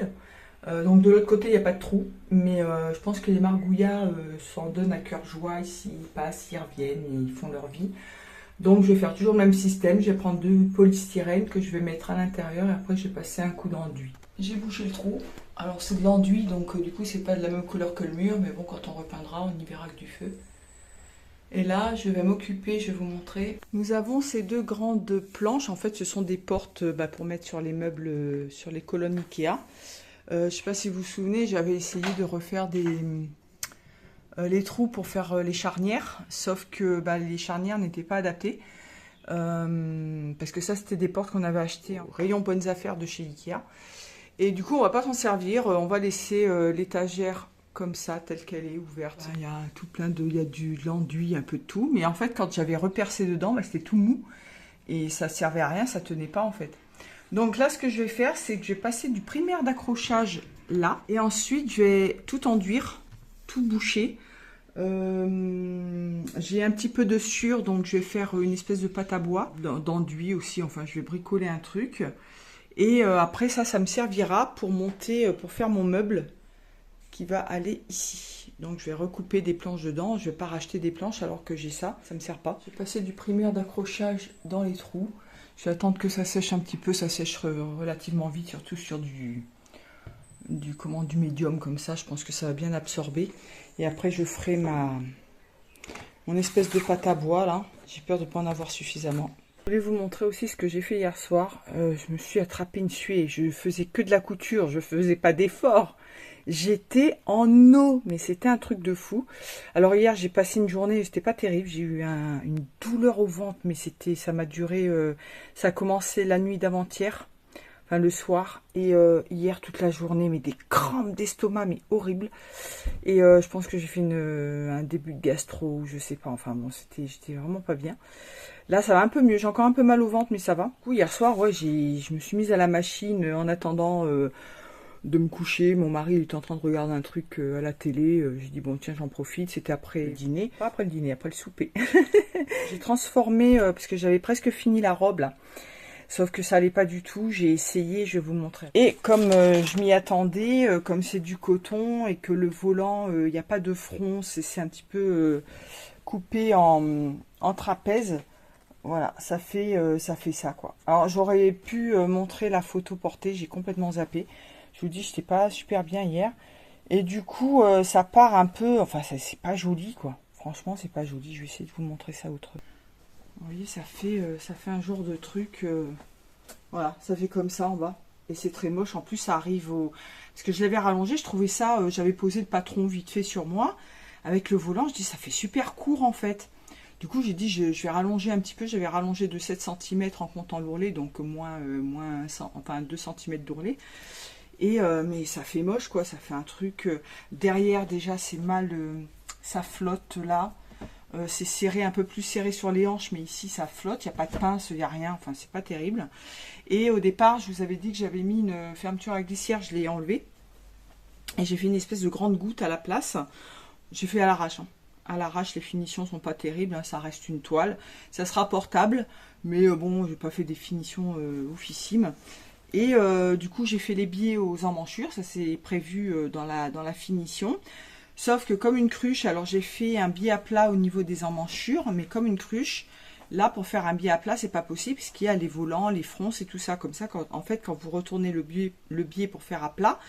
Donc de l'autre côté, il n'y a pas de trou, mais je pense que les margouillas s'en donnent à cœur joie, s'ils passent, ils reviennent, et ils font leur vie. Donc je vais faire toujours le même système, je vais prendre du polystyrène que je vais mettre à l'intérieur et après je vais passer un coup d'enduit. J'ai bouché le trou, alors c'est de l'enduit, donc du coup c'est pas de la même couleur que le mur, mais bon quand on repeindra on y verra que du feu. Et là, je vais m'occuper, je vais vous montrer. Nous avons ces deux grandes planches. En fait, ce sont des portes pour mettre sur les meubles, sur les colonnes Ikea. Je ne sais pas si vous vous souvenez, j'avais essayé de refaire les trous pour faire les charnières. Sauf que les charnières n'étaient pas adaptées. Parce que ça, c'était des portes qu'on avait achetées au rayon bonnes affaires de chez Ikea. Et du coup, on ne va pas s'en servir. On va laisser l'étagère comme ça, telle qu'elle est, ouverte. Il y a tout plein de... Il y a de l'enduit, un peu de tout. Mais en fait, quand j'avais repercé dedans, c'était tout mou. Et ça servait à rien, ça tenait pas en fait. Donc là, ce que je vais faire, c'est que je vais passer du primaire d'accrochage là. Et ensuite, je vais tout enduire, tout boucher. J'ai un petit peu de sueur, donc je vais faire une espèce de pâte à bois, d'enduit aussi. Enfin, je vais bricoler un truc. Et après, ça me servira pour monter, pour faire mon meuble qui va aller ici. Donc je vais recouper des planches dedans, je vais pas racheter des planches alors que j'ai ça, ça me sert pas. Je vais passer du primaire d'accrochage dans les trous. Je vais attendre que ça sèche un petit peu, ça sèche relativement vite, surtout sur du médium comme ça, je pense que ça va bien absorber. Et après je ferai mon espèce de pâte à bois là. J'ai peur de ne pas en avoir suffisamment. Je voulais vous montrer aussi ce que j'ai fait hier soir. Je me suis attrapé une suée, je faisais que de la couture, je faisais pas d'effort. J'étais en eau, mais c'était un truc de fou. Alors hier, j'ai passé une journée, c'était pas terrible. J'ai eu une douleur au ventre, mais ça m'a duré. Ça a commencé la nuit d'avant-hier, enfin le soir, et hier toute la journée, mais des crampes d'estomac, mais horribles. Et je pense que j'ai fait un début de gastro, je sais pas. Enfin bon, j'étais vraiment pas bien. Là, ça va un peu mieux. J'ai encore un peu mal au ventre, mais ça va. Du coup, hier soir, ouais, je me suis mise à la machine en attendant. De me coucher, mon mari il était en train de regarder un truc à la télé, j'ai dit bon tiens j'en profite, c'était après le dîner, pas après le dîner, après le souper. J'ai transformé, parce que j'avais presque fini la robe là, sauf que ça allait pas du tout, j'ai essayé, je vais vous montrer. Et comme je m'y attendais, comme c'est du coton et que le volant, il n'y a pas de front, c'est un petit peu coupé en trapèze. Voilà, ça fait ça quoi. Alors j'aurais pu montrer la photo portée, j'ai complètement zappé. Je vous dis, j'étais pas super bien hier. Et du coup, ça part un peu... Enfin, c'est pas joli, quoi. Franchement, c'est pas joli. Je vais essayer de vous montrer ça autre. Vous voyez, ça fait un genre de truc... Voilà, ça fait comme ça en bas. Et c'est très moche. En plus, ça arrive au... Parce que je l'avais rallongé, je trouvais ça... J'avais posé le patron vite fait sur moi. Avec le volant, je dis, ça fait super court, en fait. Du coup, j'ai dit, je vais rallonger un petit peu. J'avais rallongé de 7 cm en comptant l'ourlet. Donc, moins 2 cm d'ourlet. Et mais ça fait moche quoi, ça fait un truc derrière déjà c'est mal, ça flotte là, c'est serré, un peu plus serré sur les hanches, mais ici ça flotte, il n'y a pas de pince, il n'y a rien, enfin c'est pas terrible. Et au départ je vous avais dit que j'avais mis une fermeture à glissière, je l'ai enlevée et j'ai fait une espèce de grande goutte à la place. J'ai fait à l'arrache, hein. À l'arrache, les finitions sont pas terribles, hein, ça reste une toile, ça sera portable, mais bon j'ai pas fait des finitions oufissimes. Et du coup, j'ai fait les biais aux emmanchures, ça c'est prévu dans la finition. Sauf que comme une cruche, alors j'ai fait un biais à plat au niveau des emmanchures, mais comme une cruche, là pour faire un biais à plat, c'est pas possible, puisqu'il y a les volants, les fronces et tout ça. Comme ça, en fait, quand vous retournez le biais pour faire à plat,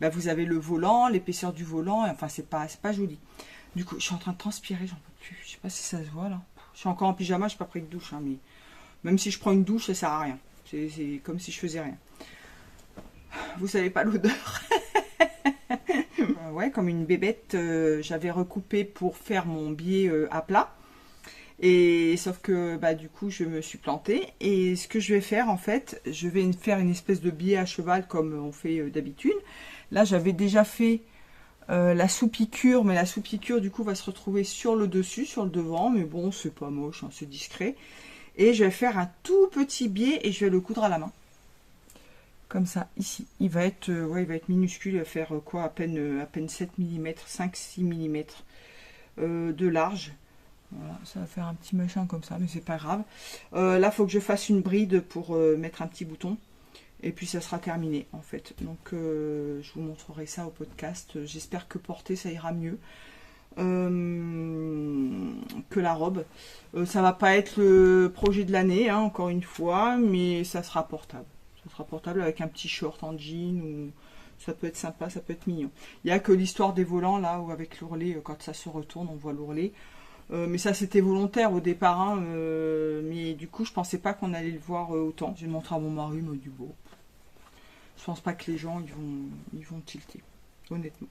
vous avez le volant, l'épaisseur du volant, et, enfin c'est pas joli. Du coup, je suis en train de transpirer, j'en peux plus. Je sais pas si ça se voit là. Je suis encore en pyjama, je n'ai pas pris de douche, hein, mais même si je prends une douche, ça sert à rien. C'est comme si je faisais rien. Vous savez pas l'odeur. Ouais, comme une bébête, j'avais recoupé pour faire mon biais à plat. Et sauf que du coup je me suis plantée. Et ce que je vais faire en fait, je vais faire une espèce de biais à cheval comme on fait d'habitude. Là j'avais déjà fait la sous-piqûre, mais la sous-piqûre du coup va se retrouver sur le dessus, sur le devant. Mais bon, c'est pas moche, hein, c'est discret. Et je vais faire un tout petit biais et je vais le coudre à la main. Comme ça, ici. Il va être minuscule, il va faire quoi, à peine 7 mm, 5-6 mm de large. Voilà, ça va faire un petit machin comme ça, mais c'est pas grave. Là, il faut que je fasse une bride pour mettre un petit bouton. Et puis ça sera terminé en fait. Donc je vous montrerai ça au podcast. J'espère que porter ça ira mieux que la robe. Ça va pas être le projet de l'année, hein, encore une fois, mais ça sera portable. Ça sera portable avec un petit short en jean ou ça peut être sympa, ça peut être mignon. Il n'y a que l'histoire des volants là où avec l'ourlet, quand ça se retourne, on voit l'ourlet. Mais ça c'était volontaire au départ, hein, mais du coup je pensais pas qu'on allait le voir autant. J'ai montré à mon mari, il m'a dit bon, je pense pas que les gens ils vont tilter, honnêtement.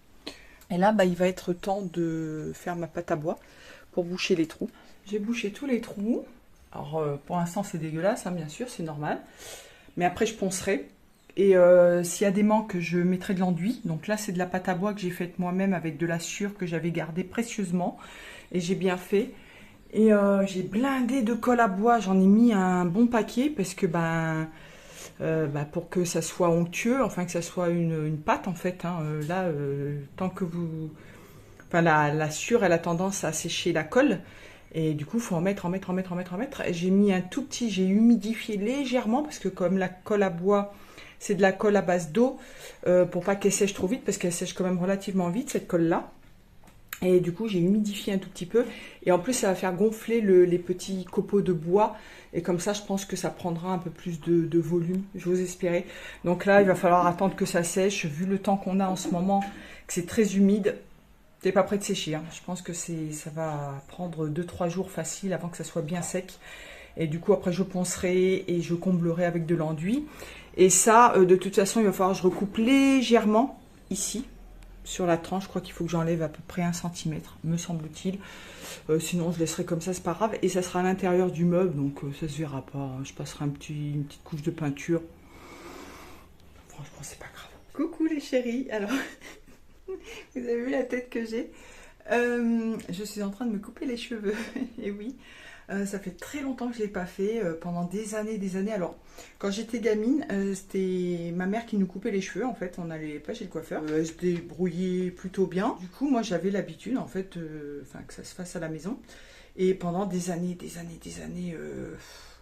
Et là il va être temps de faire ma pâte à bois pour boucher les trous. J'ai bouché tous les trous. Alors pour l'instant c'est dégueulasse, hein, bien sûr, c'est normal. Mais après je poncerai. Et s'il y a des manques, je mettrai de l'enduit. Donc là c'est de la pâte à bois que j'ai faite moi-même avec de la sciure que j'avais gardée précieusement. Et j'ai bien fait. Et j'ai blindé de colle à bois. J'en ai mis un bon paquet parce que pour que ça soit onctueux, enfin que ça soit une pâte en fait. Hein, tant que vous... Enfin la sciure, elle a tendance à sécher la colle. Et du coup, il faut en mettre. Et j'ai mis un tout petit... J'ai humidifié légèrement parce que comme la colle à bois, c'est de la colle à base d'eau, pour pas qu'elle sèche trop vite parce qu'elle sèche quand même relativement vite cette colle-là. Et du coup, j'ai humidifié un tout petit peu. Et en plus, ça va faire gonfler les petits copeaux de bois. Et comme ça, je pense que ça prendra un peu plus de volume, j'ose espérer. Donc là, il va falloir attendre que ça sèche. Vu le temps qu'on a en ce moment, que c'est très humide, c'est pas prêt de sécher. Hein. Je pense que ça va prendre 2-3 jours facile avant que ça soit bien sec. Et du coup, après, je poncerai et je comblerai avec de l'enduit. Et ça, de toute façon, il va falloir que je recoupe légèrement ici. Sur la tranche, je crois qu'il faut que j'enlève à peu près 1 cm, me semble-t-il. Sinon, je laisserai comme ça, c'est pas grave. Et ça sera à l'intérieur du meuble, donc ça se verra pas. Je passerai une petite couche de peinture. Franchement, c'est pas grave. Coucou les chéris. Alors, vous avez vu la tête que j'ai. Je suis en train de me couper les cheveux. Et oui, ça fait très longtemps que je ne l'ai pas fait, pendant des années. Alors, quand j'étais gamine, c'était ma mère qui nous coupait les cheveux. En fait, on n'allait pas chez le coiffeur. Elle se débrouillait plutôt bien. Du coup, moi, j'avais l'habitude, en fait, que ça se fasse à la maison. Et pendant des années,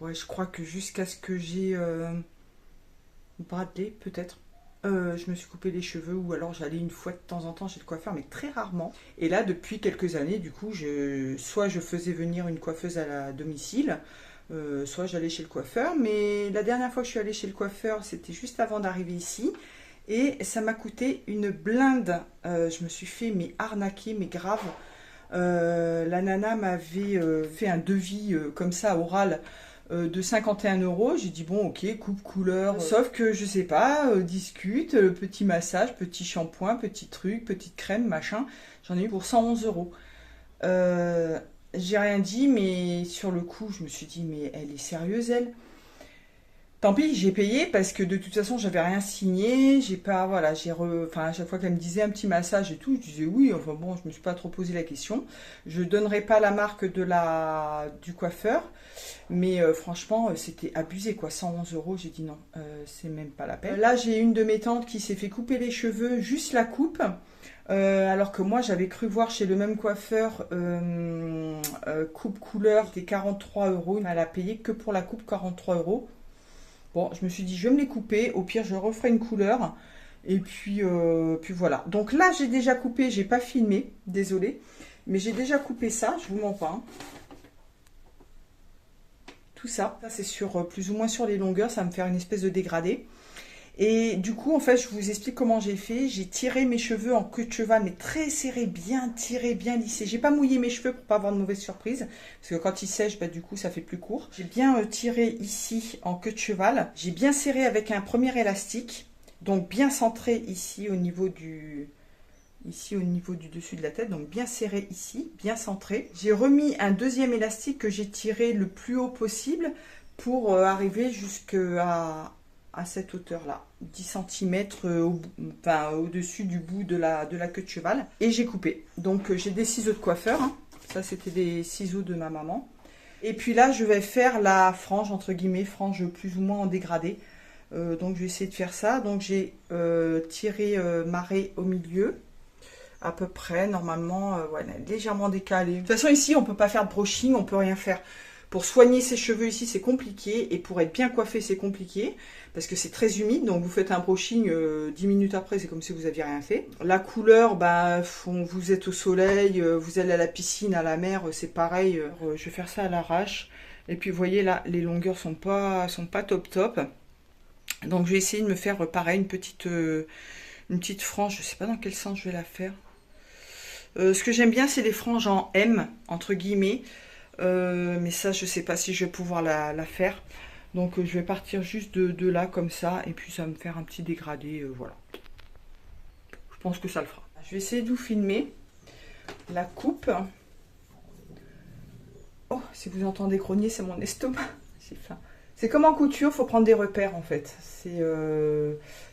ouais, je crois que jusqu'à ce que j'ai Bradley, peut-être. Je me suis coupé les cheveux ou alors j'allais une fois de temps en temps chez le coiffeur, mais très rarement. Et là, depuis quelques années, du coup, soit je faisais venir une coiffeuse à la domicile, soit j'allais chez le coiffeur. Mais la dernière fois que je suis allée chez le coiffeur, c'était juste avant d'arriver ici. Et ça m'a coûté une blinde. Je me suis fait arnaquer, mais grave. La nana m'avait fait un devis comme ça, oral, de 51 €. J'ai dit bon, ok, coupe couleur, sauf que je sais pas, discute, petit massage, petit shampoing, petit truc, petite crème, machin, j'en ai eu pour 111 €. J'ai rien dit, mais sur le coup je me suis dit mais elle est sérieuse, elle. Tant pis, j'ai payé parce que de toute façon j'avais rien signé, j'ai pas, voilà, à chaque fois qu'elle me disait un petit massage et tout, je disais oui, enfin bon, je me suis pas trop posé la question. Je donnerai pas la marque du coiffeur, mais franchement c'était abusé quoi, 111 €, j'ai dit non, c'est même pas la peine. Là j'ai une de mes tantes qui s'est fait couper les cheveux, juste la coupe, alors que moi j'avais cru voir chez le même coiffeur coupe couleur, c'était 43 €, elle a payé que pour la coupe 43 €. Bon, je me suis dit, je vais me les couper. Au pire, je referai une couleur. Et puis voilà. Donc là, j'ai déjà coupé. J'ai pas filmé. Désolée. Mais j'ai déjà coupé ça. Je vous mens pas. Hein. Tout ça. Ça, c'est plus ou moins sur les longueurs. Ça va me faire une espèce de dégradé. Et du coup, en fait, je vous explique comment j'ai fait. J'ai tiré mes cheveux en queue de cheval, mais très serré, bien tiré, bien lissé. J'ai pas mouillé mes cheveux pour pas avoir de mauvaise surprise. Parce que quand ils sèchent, du coup, ça fait plus court. J'ai bien tiré ici en queue de cheval. J'ai bien serré avec un premier élastique. Donc bien centré ici au niveau du dessus de la tête. Donc bien serré ici, bien centré. J'ai remis un deuxième élastique que j'ai tiré le plus haut possible pour arriver jusqu'à cette hauteur là, 10 cm au-dessus du bout de la queue de cheval, et j'ai coupé. Donc j'ai des ciseaux de coiffeur, hein. Ça c'était des ciseaux de ma maman, et puis là je vais faire la frange, entre guillemets, frange plus ou moins en dégradé. Donc je vais essayer de faire ça. Donc j'ai tiré marée au milieu à peu près, normalement, ouais, légèrement décalé. De toute façon ici on peut pas faire de brushing, on peut rien faire. Pour soigner ses cheveux ici, c'est compliqué. Et pour être bien coiffé, c'est compliqué. Parce que c'est très humide. Donc vous faites un brushing 10 minutes après, c'est comme si vous n'aviez rien fait. La couleur, bah, vous êtes au soleil, vous allez à la piscine, à la mer, c'est pareil. Je vais faire ça à l'arrache. Et puis vous voyez là, les longueurs sont pas top top. Donc je vais essayer de me faire pareil, une petite frange. Je sais pas dans quel sens je vais la faire. Ce que j'aime bien, c'est les franges en M, entre guillemets. Mais ça, je sais pas si je vais pouvoir la faire. Donc je vais partir juste de là, comme ça. Et puis ça va me faire un petit dégradé, voilà. Je pense que ça le fera. Je vais essayer de vous filmer la coupe. Oh, si vous entendez grogner, c'est mon estomac. J'ai faim. C'est comme en couture, il faut prendre des repères en fait. C'est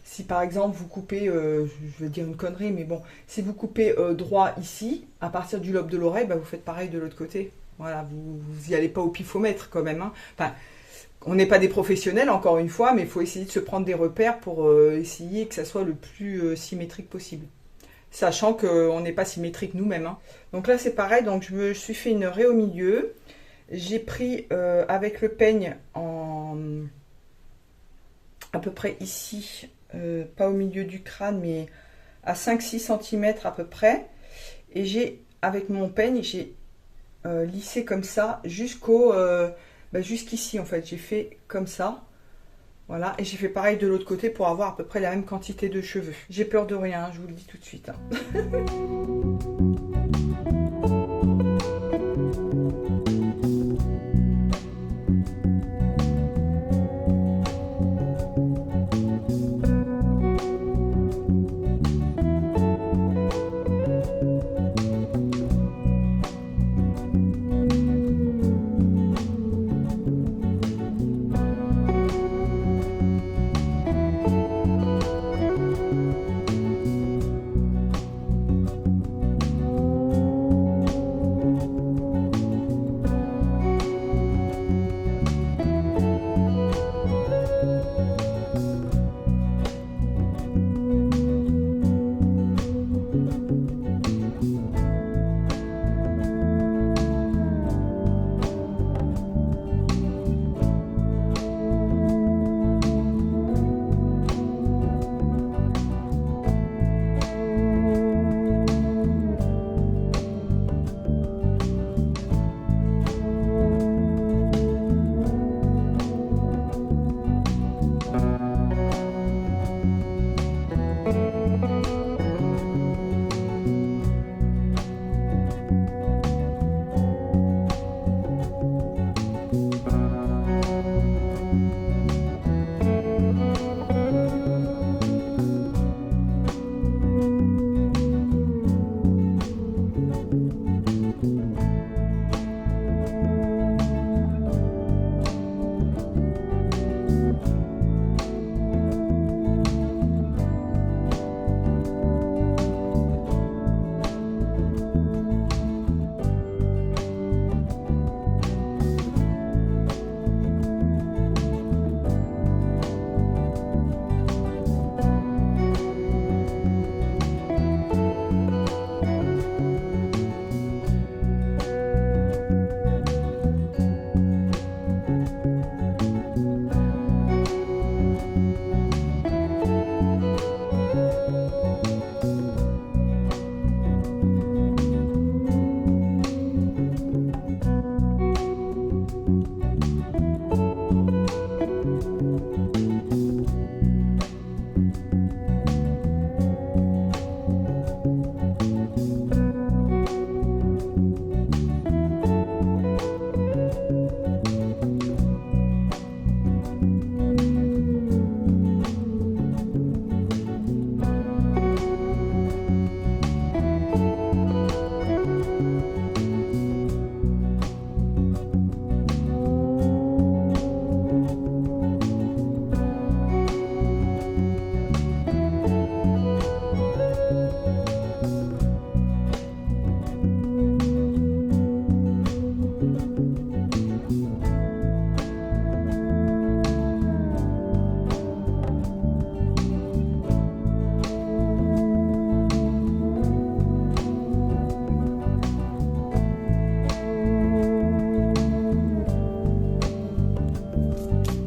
si par exemple vous coupez, je vais dire une connerie, mais bon, si vous coupez droit ici, à partir du lobe de l'oreille, bah, vous faites pareil de l'autre côté. Voilà, vous n'y allez pas au pifomètre quand même. Hein. Enfin, on n'est pas des professionnels encore une fois, mais il faut essayer de se prendre des repères pour essayer que ça soit le plus symétrique possible. Sachant qu'on n'est pas symétrique nous-mêmes. Hein. Donc là c'est pareil, donc je me suis fait une raie au milieu. J'ai pris avec le peigne à peu près ici, pas au milieu du crâne, mais à 5-6 cm à peu près. Et j'ai, avec mon peigne, j'ai lissé comme ça jusqu'ici en fait. J'ai fait comme ça. Voilà, et j'ai fait pareil de l'autre côté pour avoir à peu près la même quantité de cheveux. J'ai peur de rien, je vous le dis tout de suite. Hein.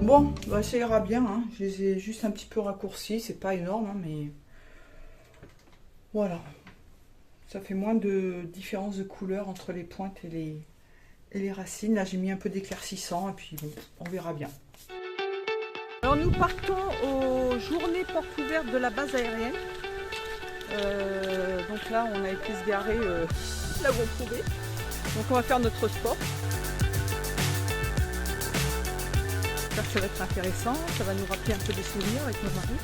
Bon, bah, ça ira bien, hein. Je les ai juste un petit peu raccourcis, c'est pas énorme, hein, mais voilà. Ça fait moins de différence de couleur entre les pointes et les racines. Là, j'ai mis un peu d'éclaircissant et puis bon, on verra bien. Alors nous partons aux journées portes ouvertes de la base aérienne. Donc là, on a été se garer là où on pouvait. Donc on va faire notre sport. J'espère que ça va être intéressant. Ça va nous rappeler un peu des souvenirs avec nos maris.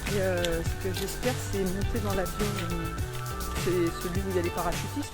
Et ce que j'espère, c'est monter dans l'avion. C'est celui où il y a les parachutistes.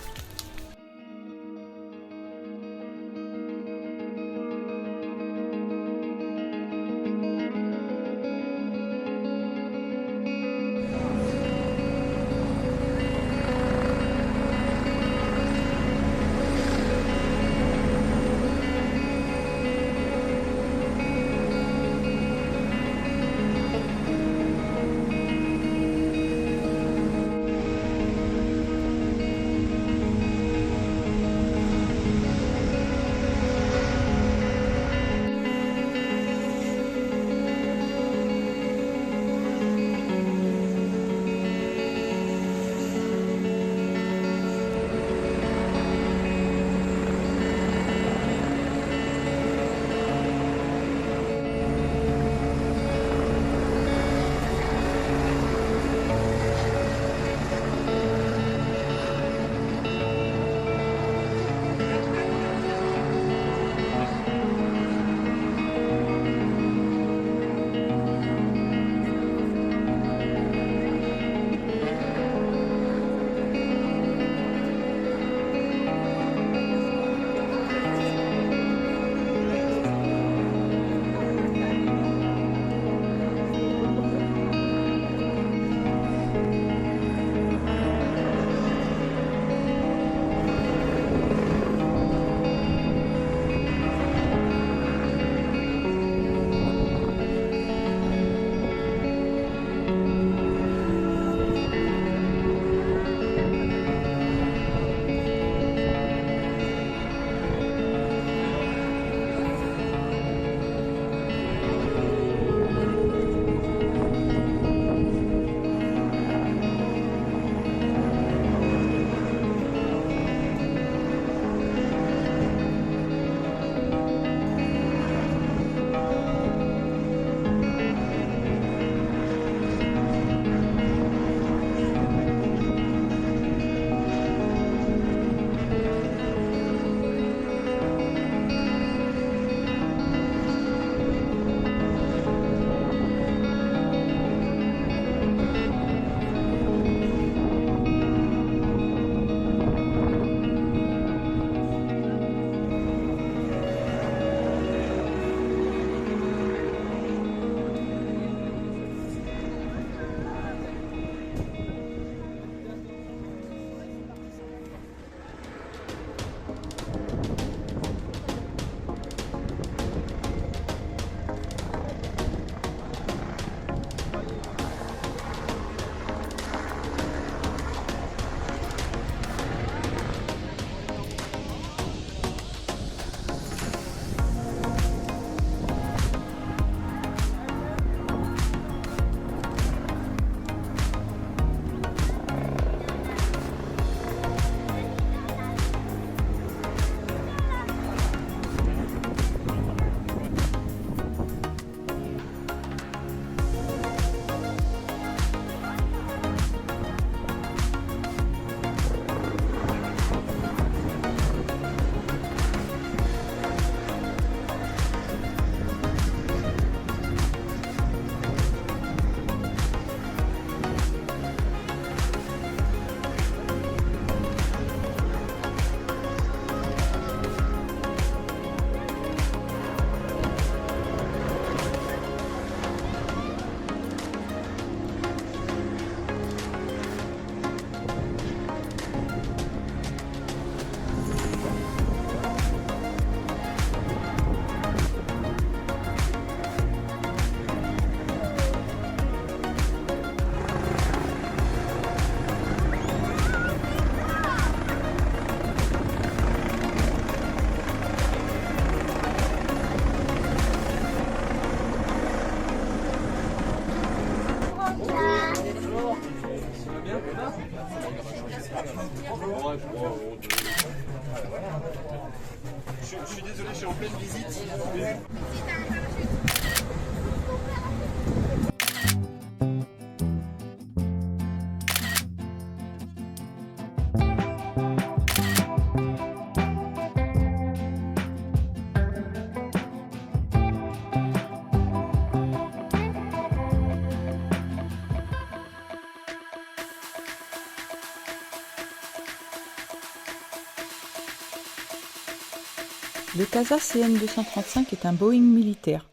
Le CASA CN235 est un Boeing militaire.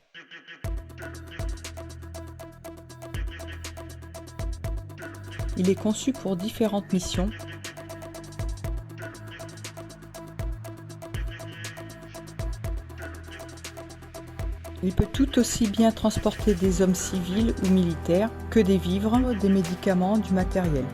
Il est conçu pour différentes missions. Il peut tout aussi bien transporter des hommes civils ou militaires que des vivres, des médicaments, du matériel.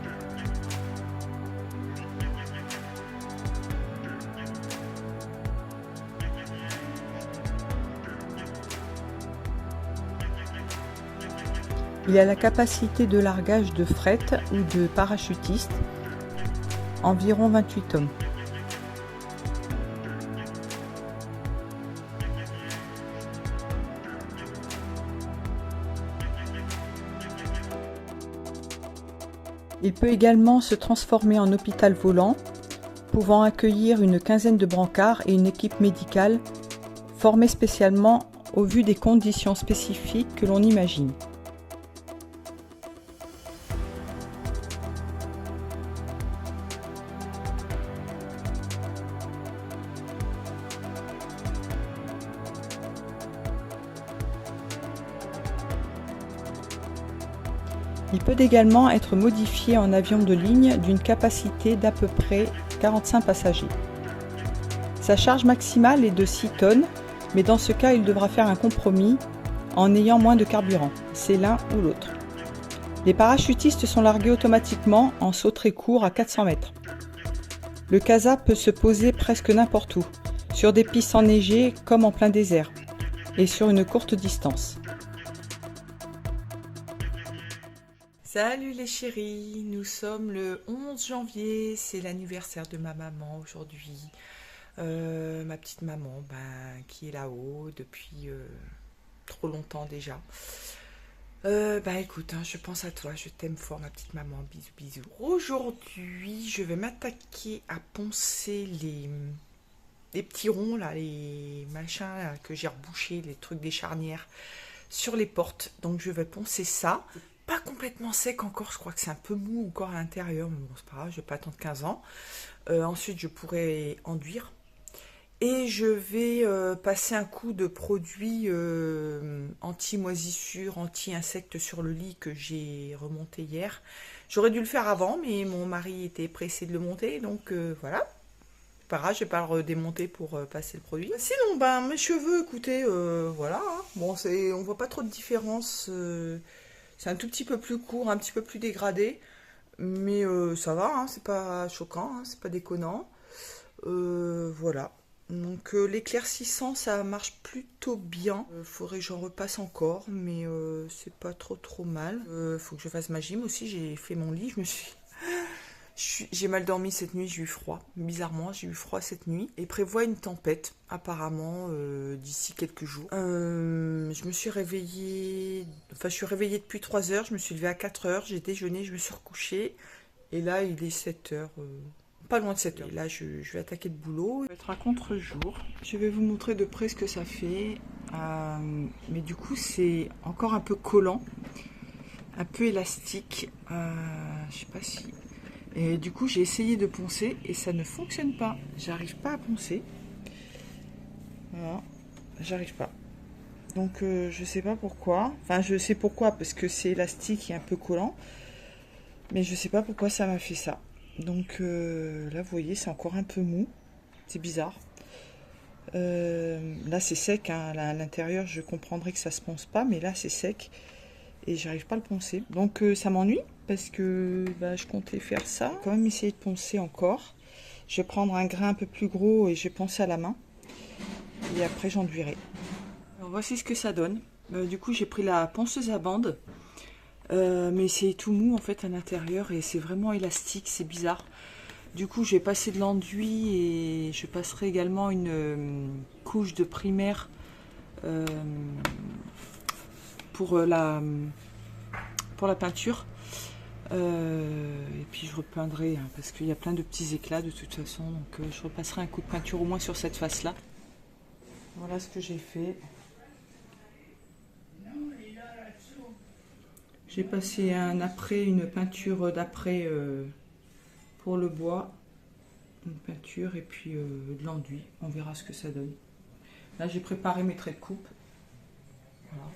Il a la capacité de largage de fret ou de parachutiste, environ 28 tonnes. Il peut également se transformer en hôpital volant, pouvant accueillir une quinzaine de brancards et une équipe médicale formée spécialement au vu des conditions spécifiques que l'on imagine. Il peut également être modifié en avion de ligne d'une capacité d'à peu près 45 passagers. Sa charge maximale est de 6 tonnes, mais dans ce cas, il devra faire un compromis en ayant moins de carburant. C'est l'un ou l'autre. Les parachutistes sont largués automatiquement en saut très court à 400 mètres. Le CASA peut se poser presque n'importe où, sur des pistes enneigées comme en plein désert, et sur une courte distance. Salut les chéris, nous sommes le 11 janvier, c'est l'anniversaire de ma maman aujourd'hui. Ma petite maman qui est là-haut depuis trop longtemps déjà. Écoute, je pense à toi, je t'aime fort ma petite maman, bisous bisous. Aujourd'hui, je vais m'attaquer à poncer les petits ronds là, les machins là, que j'ai rebouchés, les trucs des charnières sur les portes. Donc je vais poncer ça. Pas complètement sec encore, je crois que c'est un peu mou encore à l'intérieur, mais bon c'est pas grave, je vais pas attendre 15 ans. Ensuite je pourrai enduire. Et je vais passer un coup de produit anti-moisissure, anti-insectes sur le lit que j'ai remonté hier. J'aurais dû le faire avant, mais mon mari était pressé de le monter, donc voilà. Pas grave, je vais pas le redémonter pour passer le produit. Sinon, mes cheveux, écoutez, voilà. Hein. Bon, on voit pas trop de différence. C'est un tout petit peu plus court, un petit peu plus dégradé. Mais ça va, hein, c'est pas choquant, hein, c'est pas déconnant. Voilà. Donc l'éclaircissant, ça marche plutôt bien. Faudrait que j'en repasse encore, mais c'est pas trop mal. Faut que je fasse ma gym aussi. J'ai fait mon lit, j'ai mal dormi cette nuit, j'ai eu froid. Bizarrement, j'ai eu froid cette nuit. Et prévoit une tempête, apparemment, d'ici quelques jours. Je me suis réveillée... Enfin, je suis réveillée depuis 3 heures. Je me suis levée à 4 heures. J'ai déjeuné, je me suis recouchée. Et là, il est 7 heures. Pas loin de 7 heures. Et là, je vais attaquer le boulot. Ça va être un contre-jour. Je vais vous montrer de près ce que ça fait. Mais du coup, c'est encore un peu collant. Un peu élastique. Je sais pas si... Et du coup, j'ai essayé de poncer et ça ne fonctionne pas. J'arrive pas à poncer. Voilà, j'arrive pas. Donc, je sais pas pourquoi. Enfin, je sais pourquoi, parce que c'est élastique et un peu collant. Mais je sais pas pourquoi ça m'a fait ça. Donc, là, vous voyez, c'est encore un peu mou. C'est bizarre. Là, c'est sec. Hein. Là, à l'intérieur, je comprendrais que ça se ponce pas. Mais là, c'est sec. Et j'arrive pas à le poncer. Donc ça m'ennuie parce que je comptais faire ça. Quand même essayer de poncer encore. Je vais prendre un grain un peu plus gros et je vais poncer à la main. Et après j'enduirai. Alors voici ce que ça donne. Du coup j'ai pris la ponceuse à bande. Mais c'est tout mou en fait à l'intérieur et c'est vraiment élastique, c'est bizarre. Du coup, je vais passer de l'enduit et je passerai également une couche de primaire pour la peinture. Et puis je repeindrai hein, parce qu'il y a plein de petits éclats de toute façon. Donc je repasserai un coup de peinture au moins sur cette face-là. Voilà ce que j'ai fait. J'ai passé une peinture d'après pour le bois. Une peinture et puis de l'enduit. On verra ce que ça donne. Là, j'ai préparé mes traits de coupe. Voilà.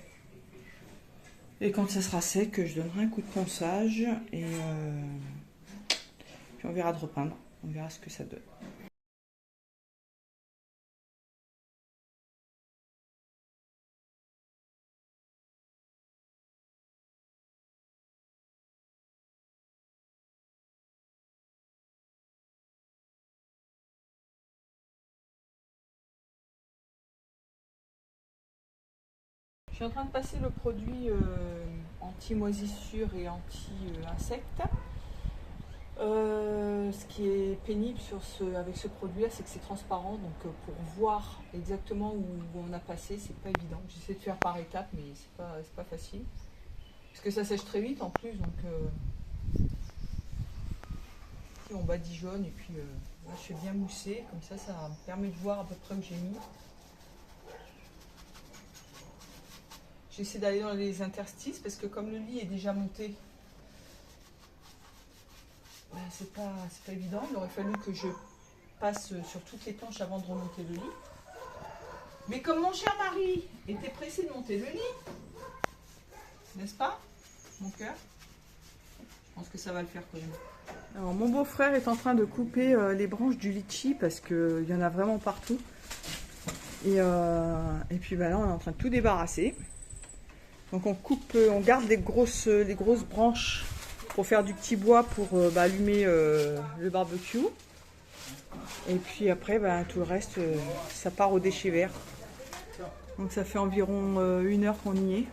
Et quand ça sera sec, je donnerai un coup de ponçage et puis on verra de repeindre. On verra ce que ça donne. Je suis en train de passer le produit anti-moisissure et anti-insectes. Ce qui est pénible avec ce produit-là, c'est que c'est transparent. Donc pour voir exactement où on a passé, c'est pas évident. J'essaie de faire par étapes, mais c'est pas facile. Parce que ça sèche très vite en plus. Donc on badigeonne et puis là, je fais bien mousser. Comme ça me permet de voir à peu près où j'ai mis. J'essaie d'aller dans les interstices parce que comme le lit est déjà monté, ben, c'est pas évident. Il aurait fallu que je passe sur toutes les planches avant de remonter le lit. Mais comme mon cher mari était pressé de monter le lit, n'est-ce pas, mon cœur? Je pense que ça va le faire quand même. Alors mon beau-frère est en train de couper les branches du litchi parce qu'il y en a vraiment partout. Et puis ben là on est en train de tout débarrasser. Donc on coupe, on garde les grosses branches pour faire du petit bois pour allumer le barbecue. Et puis après, tout le reste, ça part au déchet vert. Donc ça fait environ 1 heure qu'on y est.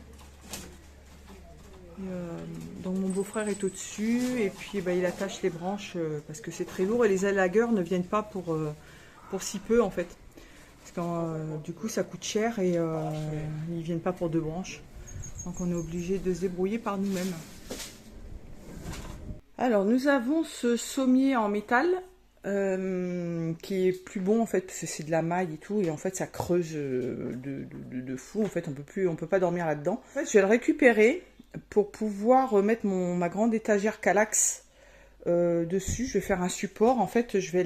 Donc mon beau-frère est au-dessus et puis il attache les branches parce que c'est très lourd et les élagueurs ne viennent pas pour si peu en fait. Parce que du coup ça coûte cher et ils ne viennent pas pour 2 branches. Donc on est obligé de se débrouiller par nous-mêmes. Alors nous avons ce sommier en métal qui est plus bon en fait parce que c'est de la maille et tout et en fait ça creuse de fou. En fait on peut pas dormir là-dedans. En fait je vais le récupérer pour pouvoir mettre ma grande étagère Kallax dessus. Je vais faire un support. En fait je vais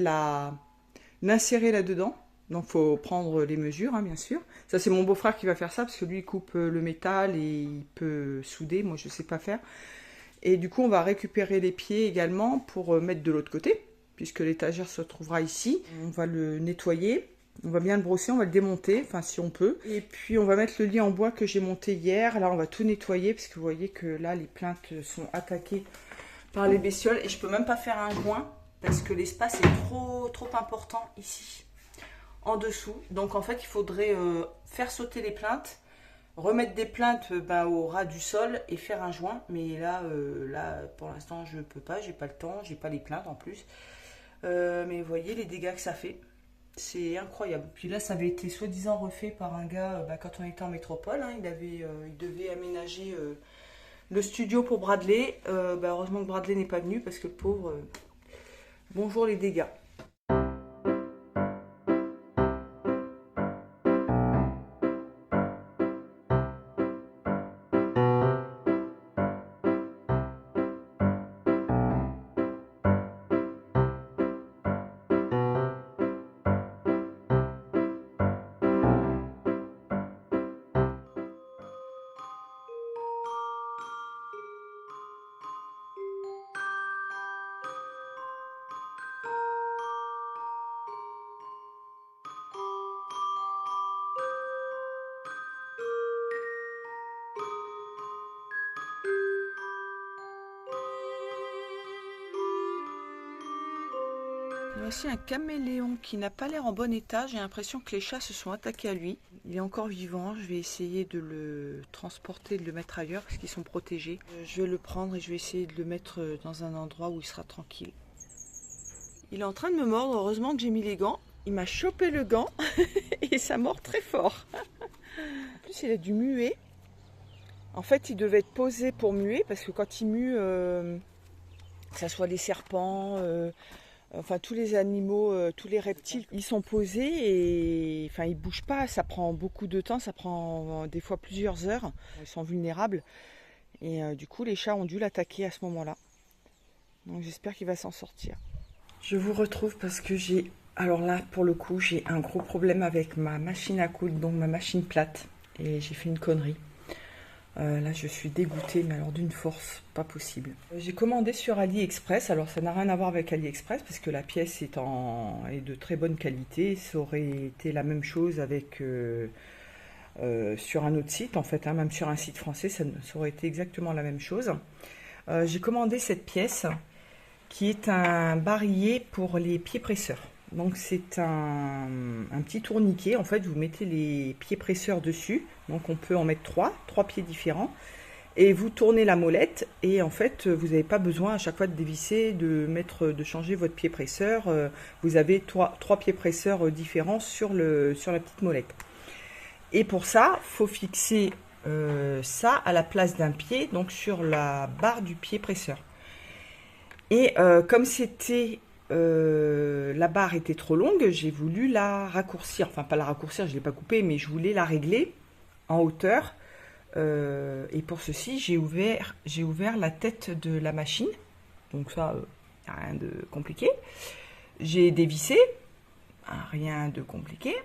l'insérer là-dedans. Donc, il faut prendre les mesures, hein, bien sûr. Ça, c'est mon beau-frère qui va faire ça, parce que lui, il coupe le métal et il peut souder. Moi, je ne sais pas faire. Et du coup, on va récupérer les pieds également pour mettre de l'autre côté, puisque l'étagère se trouvera ici. On va le nettoyer. On va bien le brosser, on va le démonter, enfin, si on peut. Et puis, on va mettre le lit en bois que j'ai monté hier. Là, on va tout nettoyer, parce que vous voyez que là, les plaintes sont attaquées par les bestioles. Et je ne peux même pas faire un joint, parce que l'espace est trop important ici. En dessous, donc en fait il faudrait faire sauter les plaintes, remettre des plaintes au ras du sol et faire un joint, mais là pour l'instant je peux pas, j'ai pas le temps, j'ai pas les plaintes en plus, mais vous voyez les dégâts que ça fait, c'est incroyable. Puis là ça avait été soi-disant refait par un gars quand on était en métropole, hein, il devait aménager le studio pour Bradley, heureusement que Bradley n'est pas venu parce que le pauvre, bonjour les dégâts. Voici un caméléon qui n'a pas l'air en bon état. J'ai l'impression que les chats se sont attaqués à lui. Il est encore vivant. Je vais essayer de le transporter, de le mettre ailleurs parce qu'ils sont protégés. Je vais le prendre et je vais essayer de le mettre dans un endroit où il sera tranquille. Il est en train de me mordre, heureusement que j'ai mis les gants. Il m'a chopé le gant et ça mord très fort. En plus, il a dû muer. En fait, il devait être posé pour muer parce que quand il mue, que ce soit les serpents, enfin tous les animaux, tous les reptiles, ils sont posés et enfin ils bougent pas. Ça prend beaucoup de temps, ça prend des fois plusieurs heures. Ils sont vulnérables et du coup, les chats ont dû l'attaquer à ce moment-là. Donc j'espère qu'il va s'en sortir. Je vous retrouve parce que alors là, pour le coup, j'ai un gros problème avec ma machine à coudre, donc ma machine plate. Et j'ai fait une connerie. Là, je suis dégoûtée, mais alors d'une force pas possible. J'ai commandé sur AliExpress. Alors, ça n'a rien à voir avec AliExpress parce que la pièce est de très bonne qualité. Ça aurait été la même chose avec sur un autre site, en fait, hein, même sur un site français, ça aurait été exactement la même chose. J'ai commandé cette pièce qui est un barillet pour les pieds presseurs. Donc c'est un petit tourniquet, en fait vous mettez les pieds presseurs dessus, donc on peut en mettre trois pieds différents, et vous tournez la molette, et en fait vous n'avez pas besoin à chaque fois de dévisser, de changer votre pied presseur, vous avez trois pieds presseurs différents sur la petite molette. Et pour ça, il faut fixer ça à la place d'un pied, donc sur la barre du pied presseur. Et comme la barre était trop longue, j'ai voulu la raccourcir. Enfin, pas la raccourcir, je ne l'ai pas coupée, mais je voulais la régler en hauteur. Et pour ceci, j'ai ouvert la tête de la machine. Donc ça, rien de compliqué. J'ai dévissé, rien de compliqué.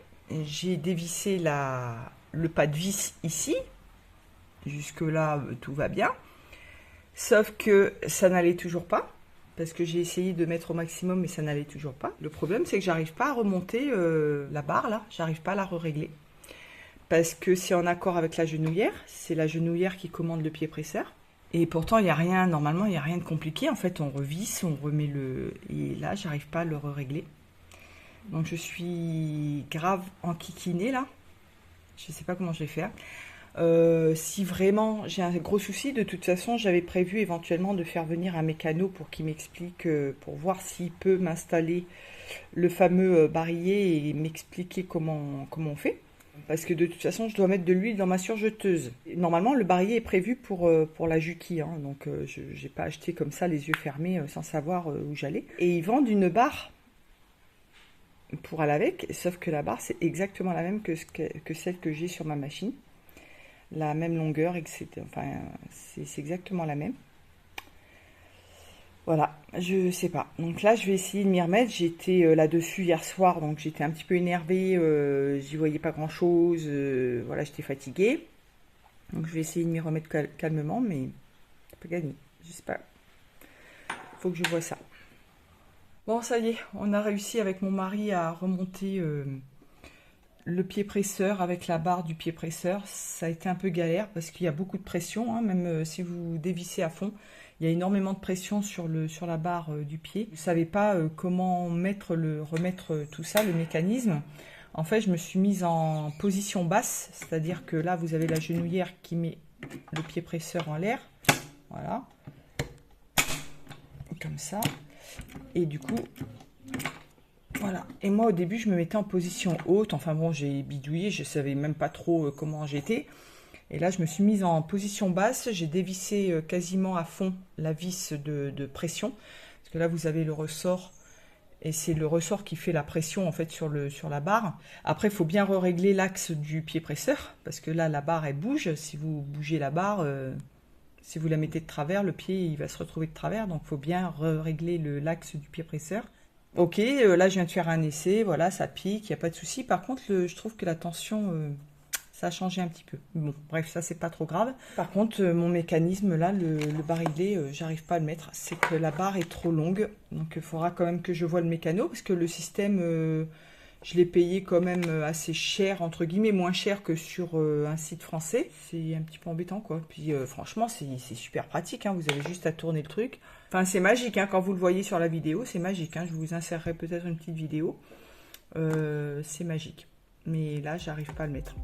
J'ai dévissé le pas de vis ici. Jusque-là, tout va bien. Sauf que ça n'allait toujours pas. Parce que j'ai essayé de mettre au maximum, mais ça n'allait toujours pas. Le problème, c'est que j'arrive pas à remonter la barre, là. J'arrive pas à la régler. Parce que c'est en accord avec la genouillère. C'est la genouillère qui commande le pied presseur. Et pourtant, normalement, il n'y a rien de compliqué. En fait, on revisse, on remet et là, j'arrive pas à le régler. Donc, je suis grave enquiquinée, là. Je sais pas comment je vais faire. Si vraiment j'ai un gros souci, de toute façon j'avais prévu éventuellement de faire venir un mécano pour qu'il m'explique, pour voir s'il peut m'installer le fameux barillet et m'expliquer comment on fait. Parce que de toute façon je dois mettre de l'huile dans ma surjeteuse. Normalement le barillet est prévu pour la Juki, hein, donc je n'ai pas acheté comme ça les yeux fermés sans savoir où j'allais. Et ils vendent une barre pour aller avec, sauf que la barre c'est exactement la même que celle que j'ai sur ma machine. La même longueur, etc. Enfin, c'est exactement la même. Voilà, je sais pas. Donc là, je vais essayer de m'y remettre. J'étais là-dessus hier soir, donc j'étais un petit peu énervée. J'y voyais pas grand-chose. Voilà, j'étais fatiguée. Donc je vais essayer de m'y remettre calmement, mais c'est pas gagné. Je sais pas. Faut que je vois ça. Bon, ça y est, on a réussi avec mon mari à remonter le pied presseur avec la barre du pied presseur. Ça a été un peu galère parce qu'il y a beaucoup de pression, hein, même si vous dévissez à fond, il y a énormément de pression sur la barre du pied. Vous ne savez pas comment remettre tout ça, le mécanisme. En fait, je me suis mise en position basse, c'est-à-dire que là, vous avez la genouillère qui met le pied presseur en l'air. Voilà. Comme ça. Et du coup, voilà. Et moi, au début, je me mettais en position haute. Enfin bon, j'ai bidouillé, je ne savais même pas trop comment j'étais. Et là, je me suis mise en position basse. J'ai dévissé quasiment à fond la vis de pression. Parce que là, vous avez le ressort. Et c'est le ressort qui fait la pression, en fait, sur la barre. Après, il faut bien régler l'axe du pied presseur. Parce que là, la barre, elle bouge. Si vous bougez la barre, si vous la mettez de travers, le pied, il va se retrouver de travers. Donc, il faut bien régler l'axe du pied presseur. Ok, là je viens de faire un essai, voilà, ça pique, il n'y a pas de souci. Par contre, je trouve que la tension, ça a changé un petit peu. Bon, bref, ça c'est pas trop grave. Par contre, mon mécanisme là, le barillet, j'arrive pas à le mettre. C'est que la barre est trop longue, donc il faudra quand même que je voie le mécano, parce que le système, je l'ai payé quand même assez cher, entre guillemets, moins cher que sur un site français. C'est un petit peu embêtant, quoi. Puis franchement, c'est super pratique, hein. Vous avez juste à tourner le truc. Enfin, c'est magique, hein. Quand vous le voyez sur la vidéo, c'est magique, hein. Je vous insérerai peut-être une petite vidéo. C'est magique. Mais là, j'arrive pas à le mettre.